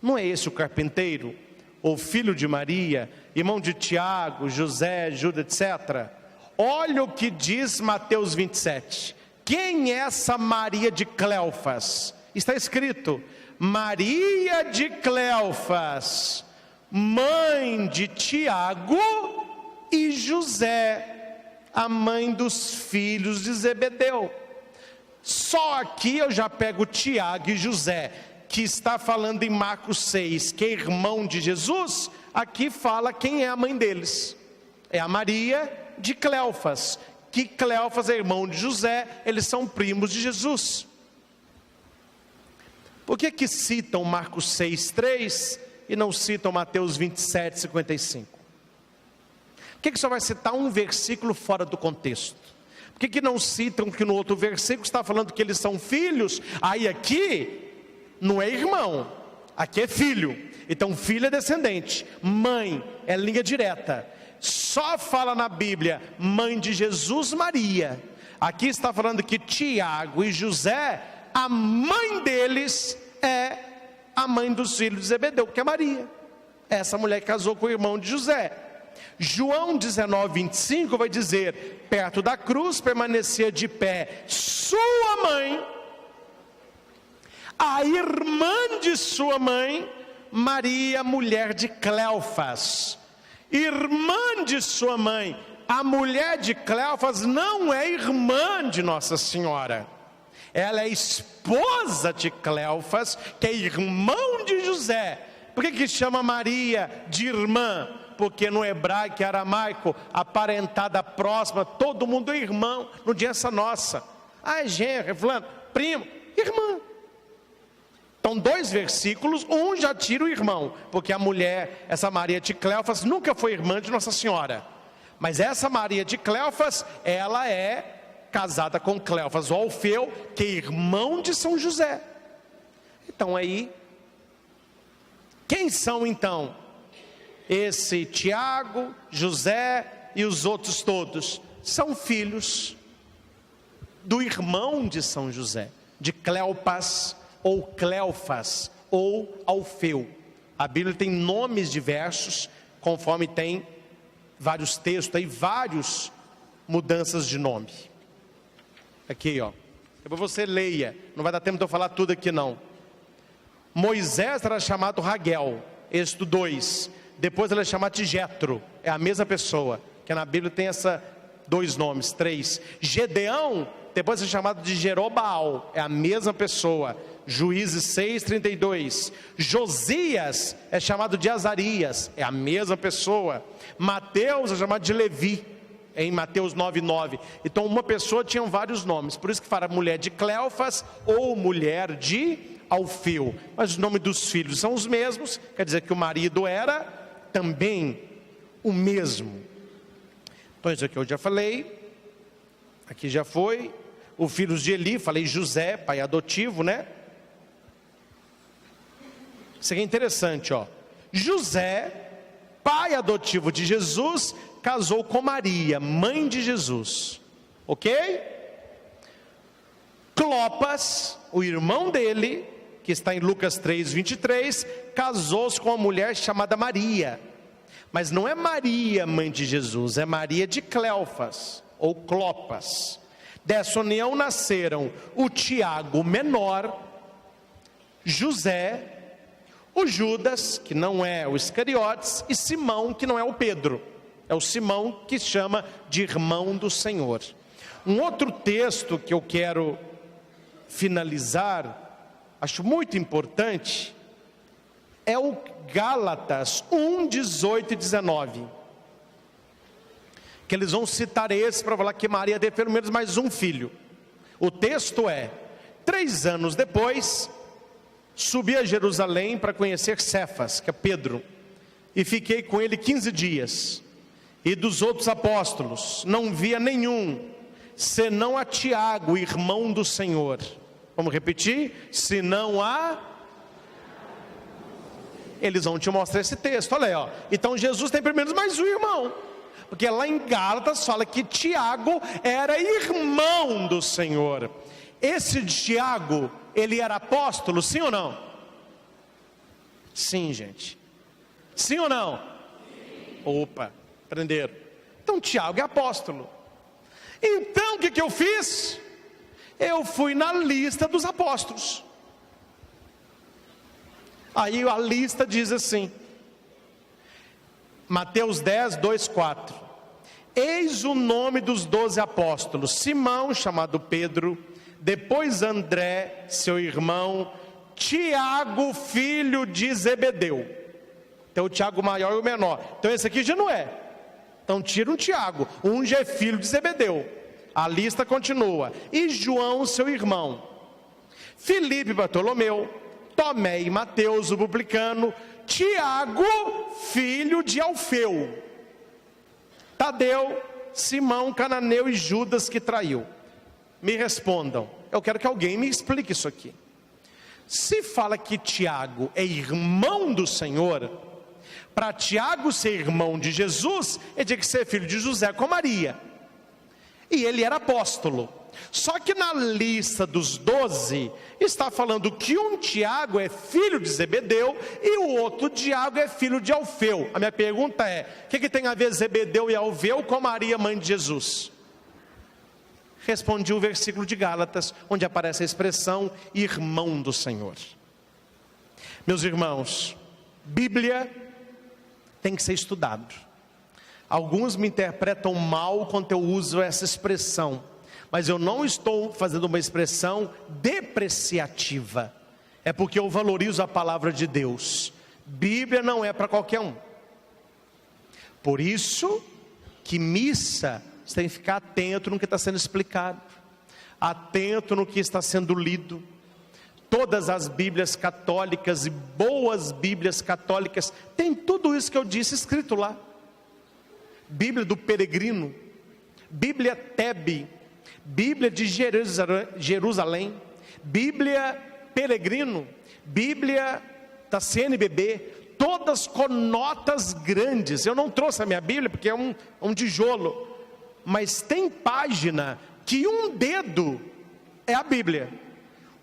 não é esse o carpinteiro, o filho de Maria, irmão de Tiago, José, Judas, etc. Olha o que diz Mateus 27. Quem é essa Maria de Cleofas? Está escrito: Maria de Cleofas, mãe de Tiago e José, a mãe dos filhos de Zebedeu. Só aqui eu já pego Tiago e José, que está falando em Marcos 6, que é irmão de Jesus. Aqui fala quem é a mãe deles. É a Maria de Cleofas, que Cleofas é irmão de José, eles são primos de Jesus. Por que citam Marcos 6, 3 e não citam Mateus 27, 55? Por que só vai citar um versículo fora do contexto? Por que não citam que no outro versículo está falando que eles são filhos? Aí aqui não é irmão, aqui é filho. Então filho é descendente, mãe é linha direta. Só fala na Bíblia mãe de Jesus, Maria. Aqui está falando que Tiago e José, a mãe deles é a mãe dos filhos de Zebedeu, que é Maria. Essa mulher casou com o irmão de José. João 19:25 vai dizer: perto da cruz permanecia de pé sua mãe, a irmã de sua mãe, Maria, mulher de Cleofas. Irmã de sua mãe. A mulher de Cleofas não é irmã de Nossa Senhora. Ela é esposa de Cleofas, que é irmão de José. Por que chama Maria de irmã? Porque no hebraico e aramaico, aparentada próxima, todo mundo é irmão. Não tinha essa nossa. Ah, é genro, é fulano, primo, irmã. Então 2 versículos, um já tira o irmão, porque a mulher, essa Maria de Cleofas, nunca foi irmã de Nossa Senhora. Mas essa Maria de Cleofas, ela é casada com Cleofas, o Alfeu, que é irmão de São José. Então aí, quem são então? Esse Tiago, José e os outros todos, são filhos do irmão de São José, de Cleopas, ou Cleofas, ou Alfeu. A Bíblia tem nomes diversos, conforme tem vários textos, tem várias mudanças de nome. Aqui, ó. Depois você leia, não vai dar tempo de eu falar tudo aqui não. Moisés era chamado Raguel, Êxodo 2. Depois ele é chamado de Jetro, é a mesma pessoa, que na Bíblia tem essa 2 nomes, 3. Gedeão, depois é chamado de Jerobaal, é a mesma pessoa. Juízes 6:32. Josias é chamado de Azarias, é a mesma pessoa. Mateus é chamado de Levi, em Mateus 9:9. Então uma pessoa tinha vários nomes, por isso que fala mulher de Cleofas ou mulher de Alfeu. Mas os nomes dos filhos são os mesmos, quer dizer que o marido era também o mesmo. Então isso aqui eu já falei, aqui já foi. Os filhos de Eli, falei José, pai adotivo, né? Isso aqui é interessante, ó. José, pai adotivo de Jesus, casou com Maria, mãe de Jesus, ok? Clopas, o irmão dele, que está em Lucas 3:23, casou-se com uma mulher chamada Maria. Mas não é Maria, mãe de Jesus, é Maria de Cleofas, ou Clopas. Dessa união nasceram o Tiago menor, José, o Judas, que não é o Iscariotes, e Simão, que não é o Pedro. É o Simão que chama de irmão do Senhor. Um outro texto que eu quero finalizar, acho muito importante, é o Gálatas 1:18 e 19. Que eles vão citar esse para falar que Maria teve pelo menos mais um filho. O texto é: 3 anos depois, subi a Jerusalém para conhecer Cefas, que é Pedro, e fiquei com ele 15 dias. E dos outros apóstolos não via nenhum, senão a Tiago, irmão do Senhor. Vamos repetir? Senão a... Eles vão te mostrar esse texto, olha aí, ó. Então Jesus tem pelo menos mais um irmão, porque lá em Gálatas fala que Tiago era irmão do Senhor. Esse Tiago, ele era apóstolo, sim ou não? Sim, gente. Sim ou não? Sim. Opa, aprenderam. Então Tiago é apóstolo. Então o que eu fiz? Eu fui na lista dos apóstolos. Aí a lista diz assim, Mateus 10:2-4. Eis o nome dos 12 apóstolos: Simão, chamado Pedro, depois André, seu irmão, Tiago, filho de Zebedeu. Então o Tiago maior e o menor. Então esse aqui já não é. Então tira um Tiago, um já é filho de Zebedeu. A lista continua. E João, seu irmão, Filipe, Bartolomeu, Tomé e Mateus, o publicano, Tiago, filho de Alfeu, Tadeu, Simão, cananeu e Judas, que traiu. Me respondam, eu quero que alguém me explique isso aqui. Se fala que Tiago é irmão do Senhor, para Tiago ser irmão de Jesus, ele tinha que ser filho de José com Maria, e ele era apóstolo. Só que na lista dos 12, está falando que um Tiago é filho de Zebedeu e o outro Tiago é filho de Alfeu. A minha pergunta é: o que tem a ver Zebedeu e Alfeu com Maria, mãe de Jesus? Respondi o versículo de Gálatas, onde aparece a expressão irmão do Senhor. Meus irmãos, Bíblia tem que ser estudado. Alguns me interpretam mal quando eu uso essa expressão, mas eu não estou fazendo uma expressão depreciativa. É porque eu valorizo a palavra de Deus. Bíblia não é para qualquer um. Por isso que missa, você tem que ficar atento no que está sendo explicado, atento no que está sendo lido. Todas as Bíblias católicas e boas Bíblias católicas tem tudo isso que eu disse escrito lá. Bíblia do peregrino, Bíblia Tebe, Bíblia de Jerusalém, Bíblia peregrino, Bíblia da CNBB, todas com notas grandes. Eu não trouxe a minha Bíblia porque é um tijolo, mas tem página que um dedo é a Bíblia,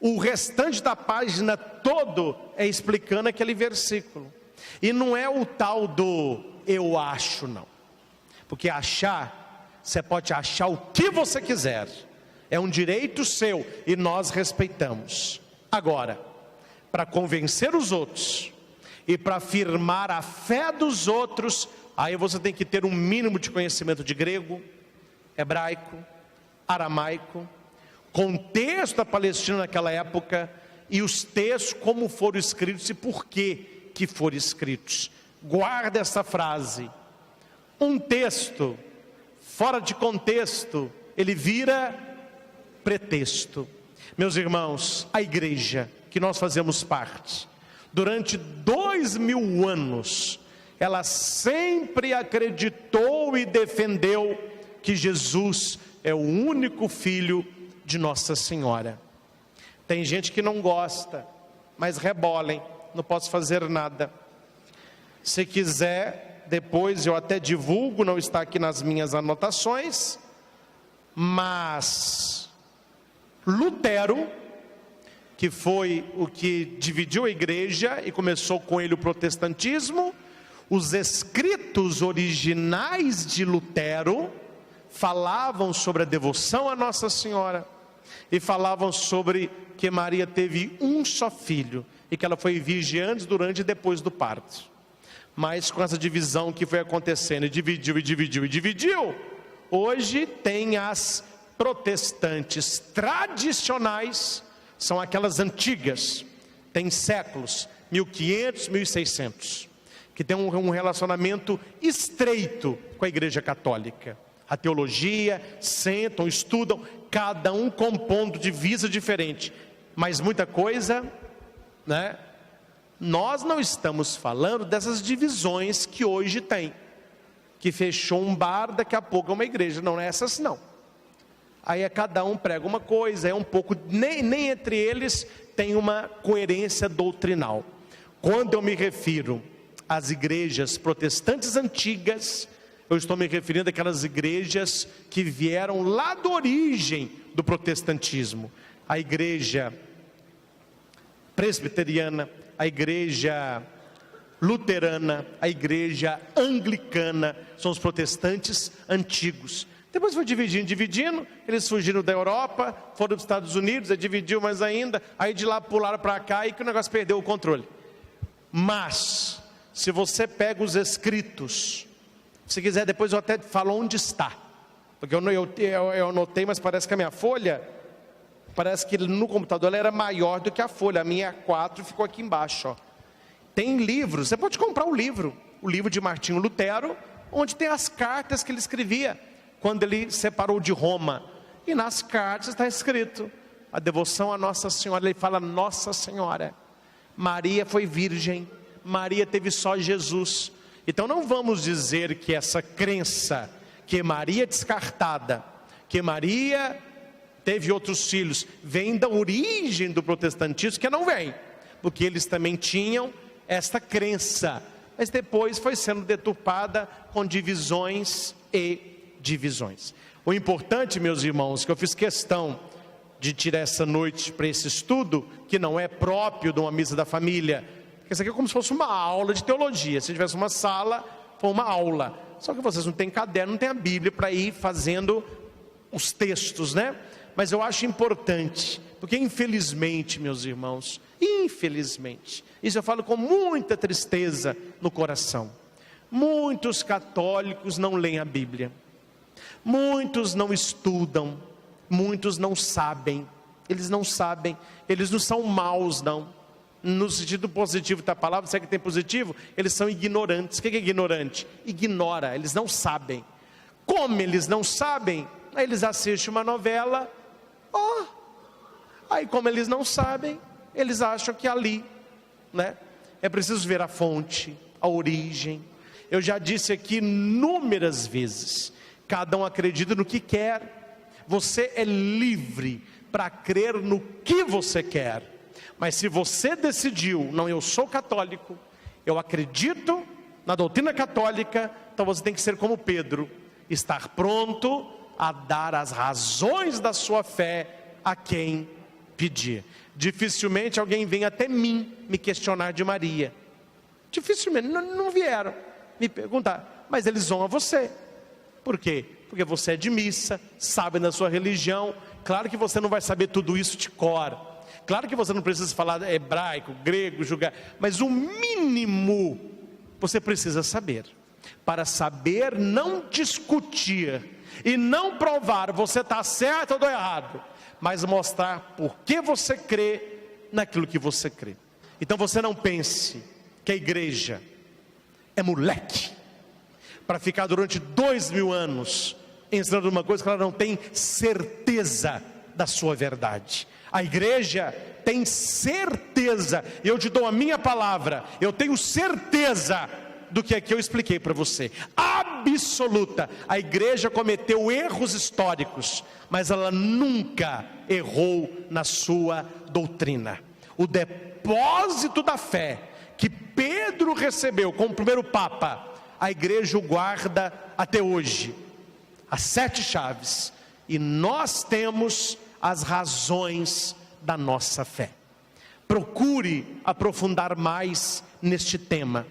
o restante da página todo é explicando aquele versículo. E não é o tal do eu acho, não, porque achar, você pode achar o que você quiser, é um direito seu e nós respeitamos. Agora, para convencer os outros e para afirmar a fé dos outros, aí você tem que ter um mínimo de conhecimento de grego, hebraico, aramaico, contexto da Palestina naquela época, e os textos como foram escritos e por que foram escritos. Guarda essa frase: um texto fora de contexto, ele vira pretexto. Meus irmãos, a igreja que nós fazemos parte, durante 2000 anos, ela sempre acreditou e defendeu que Jesus é o único Filho de Nossa Senhora. Tem gente que não gosta, mas rebolem, não posso fazer nada. Se quiser, depois eu até divulgo, não está aqui nas minhas anotações, mas Lutero, que foi o que dividiu a igreja e começou com ele o protestantismo, os escritos originais de Lutero falavam sobre a devoção a Nossa Senhora e falavam sobre que Maria teve um só filho e que ela foi virgem antes, durante e depois do parto. Mas com essa divisão que foi acontecendo, dividiu, hoje tem as protestantes tradicionais, são aquelas antigas, tem séculos, 1500, 1600, que tem um relacionamento estreito com a igreja católica. A teologia, sentam, estudam, cada um com um ponto de vista diferente, mas muita coisa, né? Nós não estamos falando dessas divisões que hoje tem, que fechou um bar, daqui a pouco é uma igreja, não é essas não. Aí é cada um prega uma coisa, é um pouco, nem entre eles tem uma coerência doutrinal. Quando eu me refiro às igrejas protestantes antigas, eu estou me referindo àquelas igrejas que vieram lá da origem do protestantismo. A igreja presbiteriana, a igreja luterana, a igreja anglicana, são os protestantes antigos. Depois foi dividindo, eles fugiram da Europa, foram para os Estados Unidos, aí dividiu mais ainda, aí de lá pularam para cá e que o negócio perdeu o controle. Mas, se você pega os escritos, se quiser depois eu até falo onde está, porque eu anotei, mas parece que a minha folha, parece que no computador ela era maior do que a folha, a minha A4 ficou aqui embaixo, ó. Tem livros, você pode comprar o livro de Martinho Lutero, onde tem as cartas que ele escrevia, quando ele separou de Roma, e nas cartas está escrito, a devoção a Nossa Senhora, ele fala Nossa Senhora, Maria foi virgem, Maria teve só Jesus. Então não vamos dizer que essa crença, que Maria é descartada, que Maria teve outros filhos, vem da origem do protestantismo, que não vem, porque eles também tinham esta crença, mas depois foi sendo deturpada com divisões e divisões. O importante, meus irmãos, que eu fiz questão de tirar essa noite para esse estudo, que não é próprio de uma missa da família, porque isso aqui é como se fosse uma aula de teologia. Se tivesse uma sala, foi uma aula. Só que vocês não têm caderno, não têm a Bíblia para ir fazendo os textos, né? Mas eu acho importante, porque infelizmente, meus irmãos, infelizmente, isso eu falo com muita tristeza no coração, muitos católicos não leem a Bíblia, muitos não estudam, muitos não sabem, eles não são maus não, no sentido positivo da palavra. Será que tem positivo? Eles são ignorantes. O que é ignorante? Ignora, eles não sabem. Como eles não sabem, aí eles assistem uma novela, aí como eles não sabem, eles acham que ali, né, é preciso ver a fonte, a origem. Eu já disse aqui inúmeras vezes, cada um acredita no que quer, você é livre para crer no que você quer, mas se você decidiu, não, eu sou católico, eu acredito na doutrina católica, então você tem que ser como Pedro, estar pronto a dar as razões da sua fé a quem pedir. Dificilmente alguém vem até mim me questionar de Maria, dificilmente, não vieram me perguntar, mas eles vão a você. Por quê? Porque você é de missa, sabe da sua religião. Claro que você não vai saber tudo isso de cor, claro que você não precisa falar hebraico, grego, julgar, mas o mínimo você precisa saber, para saber não discutir e não provar você está certo ou errado, mas mostrar por que você crê naquilo que você crê. Então você não pense que a igreja é moleque para ficar durante 2000 anos ensinando uma coisa que ela não tem certeza da sua verdade. A igreja tem certeza, eu te dou a minha palavra, eu tenho certeza do que aqui eu expliquei para você, absoluta. A igreja cometeu erros históricos, mas ela nunca errou na sua doutrina. O depósito da fé que Pedro recebeu como primeiro papa, a igreja o guarda até hoje, as 7 chaves, e nós temos as razões da nossa fé. Procure aprofundar mais neste tema,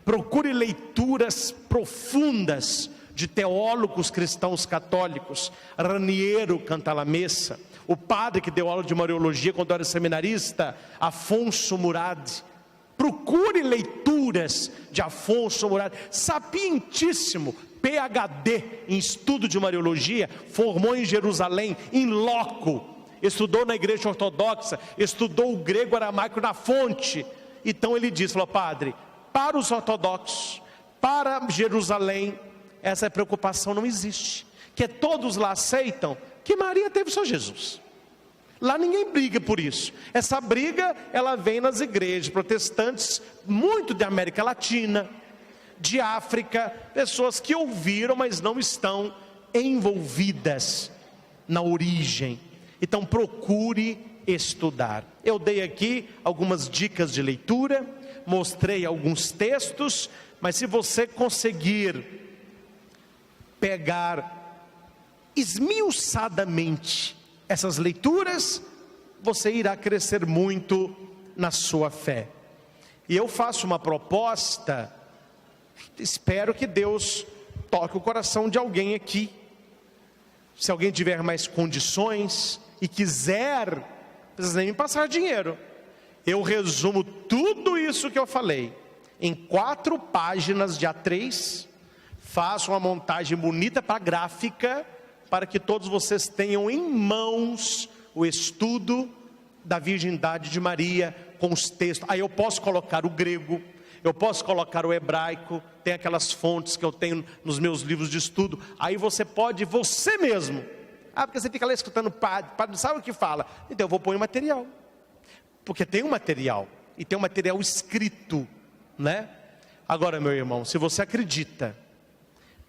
procure leituras profundas de teólogos cristãos católicos. Raniero Cantalamessa, o padre que deu aula de Mariologia quando era seminarista, Afonso Murad. Procure leituras de Afonso Murad, sapientíssimo, PhD em estudo de Mariologia, formou em Jerusalém, em loco, estudou na igreja ortodoxa, estudou o grego aramaico na fonte. Então ele disse, falou, padre, para os ortodoxos, para Jerusalém, essa preocupação não existe, que todos lá aceitam que Maria teve só Jesus. Lá ninguém briga por isso. Essa briga, ela vem nas igrejas protestantes, muito de América Latina, de África, pessoas que ouviram, mas não estão envolvidas na origem. Então procure estudar. Eu dei aqui algumas dicas de leitura, mostrei alguns textos, mas se você conseguir pegar esmiuçadamente essas leituras, você irá crescer muito na sua fé. E eu faço uma proposta, espero que Deus toque o coração de alguém aqui. Se alguém tiver mais condições e quiser, não precisa nem me passar dinheiro, eu resumo tudo isso que eu falei em 4 páginas de A3, faço uma montagem bonita para gráfica, para que todos vocês tenham em mãos o estudo da virgindade de Maria, com os textos. Aí eu posso colocar o grego, eu posso colocar o hebraico, tem aquelas fontes que eu tenho nos meus livros de estudo. Aí você pode, você mesmo, porque você fica lá escutando o padre não sabe o que fala, então eu vou pôr o material, porque tem um material, e tem um material escrito, né? Agora, meu irmão, se você acredita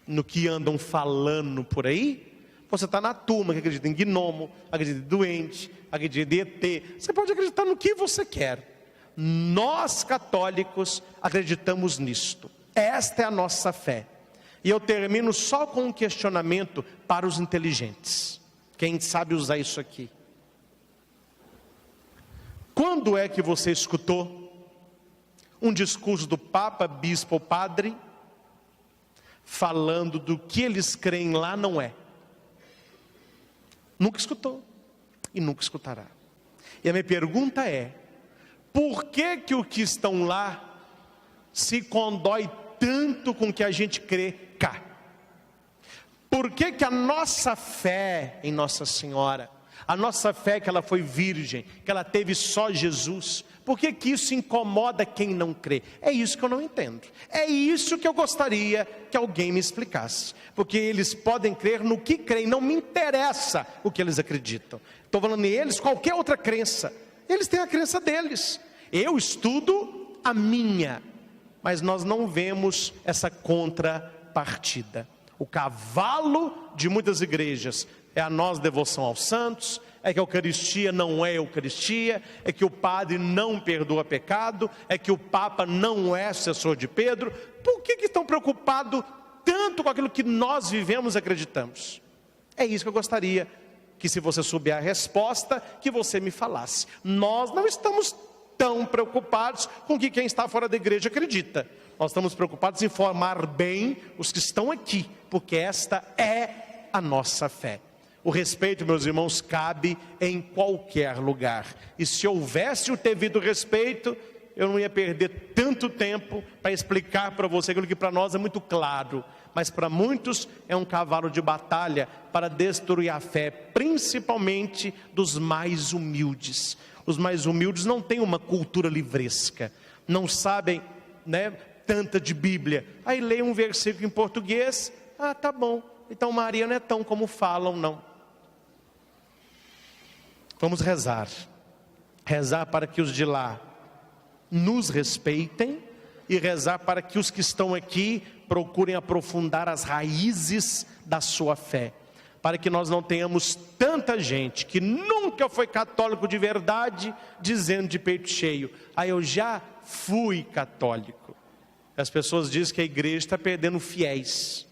no que andam falando por aí, você está na turma que acredita em gnomo, acredita em doente, acredita em ET. Você pode acreditar no que você quer. Nós católicos acreditamos nisto. Esta é a nossa fé. E eu termino só com um questionamento para os inteligentes. Quem sabe usar isso aqui? Quando é que você escutou um discurso do Papa, Bispo ou Padre falando do que eles creem lá não é? Nunca escutou e nunca escutará. E a minha pergunta é: por que que o que estão lá se condói tanto com o que a gente crê cá? Por que que a nossa fé em Nossa Senhora, a nossa fé que ela foi virgem, que ela teve só Jesus, por que que isso incomoda quem não crê? É isso que eu não entendo. É isso que eu gostaria que alguém me explicasse. Porque eles podem crer no que creem, não me interessa o que eles acreditam. Estou falando neles, qualquer outra crença. Eles têm a crença deles. Eu estudo a minha. Mas nós não vemos essa contrapartida. O cavalo de muitas igrejas é a nossa devoção aos santos, é que a Eucaristia não é Eucaristia, é que o padre não perdoa pecado, é que o Papa não é sucessor de Pedro. Por que estão preocupados tanto com aquilo que nós vivemos e acreditamos? É isso que eu gostaria que, se você souber a resposta, que você me falasse. Nós não estamos tão preocupados com o que quem está fora da igreja acredita. Nós estamos preocupados em formar bem os que estão aqui, porque esta é a nossa fé. O respeito, meus irmãos, cabe em qualquer lugar. E se houvesse o devido respeito, eu não ia perder tanto tempo para explicar para você aquilo que para nós é muito claro, mas para muitos é um cavalo de batalha para destruir a fé, principalmente dos mais humildes. Os mais humildes não têm uma cultura livresca, não sabem, tanta de Bíblia. Aí lê um versículo em português, tá bom, então Maria não é tão como falam, não. Vamos rezar para que os de lá nos respeitem e rezar para que os que estão aqui procurem aprofundar as raízes da sua fé, para que nós não tenhamos tanta gente que nunca foi católico de verdade, dizendo de peito cheio: eu já fui católico. As pessoas dizem que a igreja está perdendo fiéis.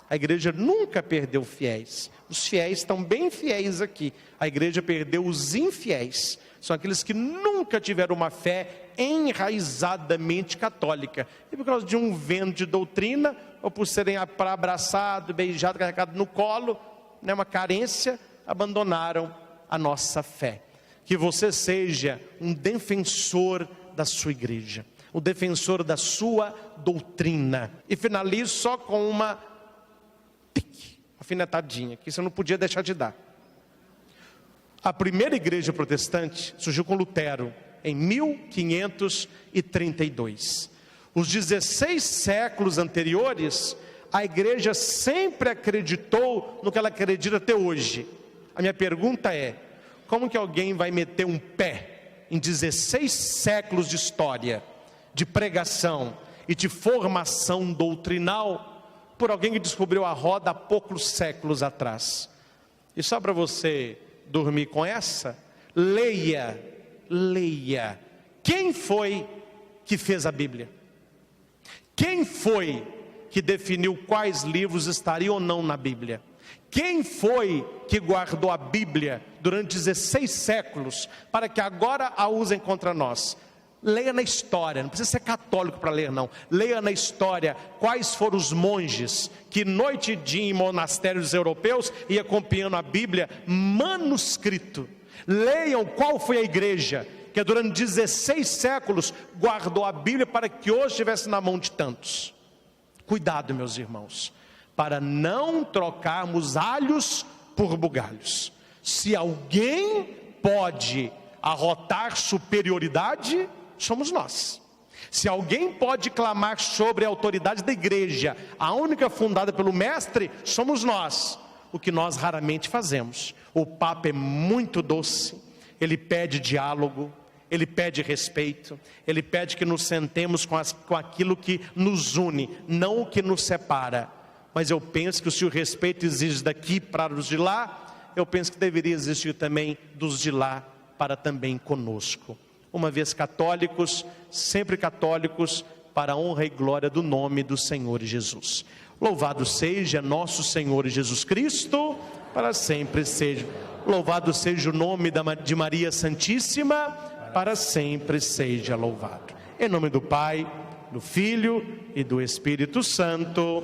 A igreja nunca perdeu fiéis. Os fiéis estão bem fiéis aqui. A igreja perdeu os infiéis. São aqueles que nunca tiveram uma fé enraizadamente católica. E por causa de um vento de doutrina, ou por serem abraçados, beijados, carregados no colo, uma carência, abandonaram a nossa fé. Que você seja um defensor da sua igreja, o defensor da sua doutrina. E finalizo só com uma afinetadinha, que isso eu não podia deixar de dar. A primeira igreja protestante surgiu com Lutero, em 1532. Os 16 séculos anteriores, a igreja sempre acreditou no que ela acredita até hoje. A minha pergunta é: como que alguém vai meter um pé em 16 séculos de história, de pregação e de formação doutrinal, por alguém que descobriu a roda há poucos séculos atrás? E só para você dormir com essa, leia. Quem foi que fez a Bíblia? Quem foi que definiu quais livros estariam ou não na Bíblia? Quem foi que guardou a Bíblia durante 16 séculos para que agora a usem contra nós? Leia na história, não precisa ser católico para ler não. Leia na história quais foram os monges que noite e dia em monastérios europeus iam acompanhando a Bíblia manuscrito. Leiam qual foi a igreja que durante 16 séculos guardou a Bíblia para que hoje estivesse na mão de tantos. Cuidado, meus irmãos, para não trocarmos alhos por bugalhos. Se alguém pode arrotar superioridade, somos nós. Se alguém pode clamar sobre a autoridade da igreja, a única fundada pelo mestre, somos nós. O que nós raramente fazemos. O Papa é muito doce, ele pede diálogo, ele pede respeito, ele pede que nos sentemos com aquilo que nos une, não o que nos separa. Mas eu penso que se o respeito exige daqui para os de lá, eu penso que deveria existir também dos de lá para também conosco. Uma vez católicos, sempre católicos, para a honra e glória do nome do Senhor Jesus. Louvado seja nosso Senhor Jesus Cristo, para sempre seja. Louvado seja o nome de Maria Santíssima, para sempre seja louvado. Em nome do Pai, do Filho e do Espírito Santo.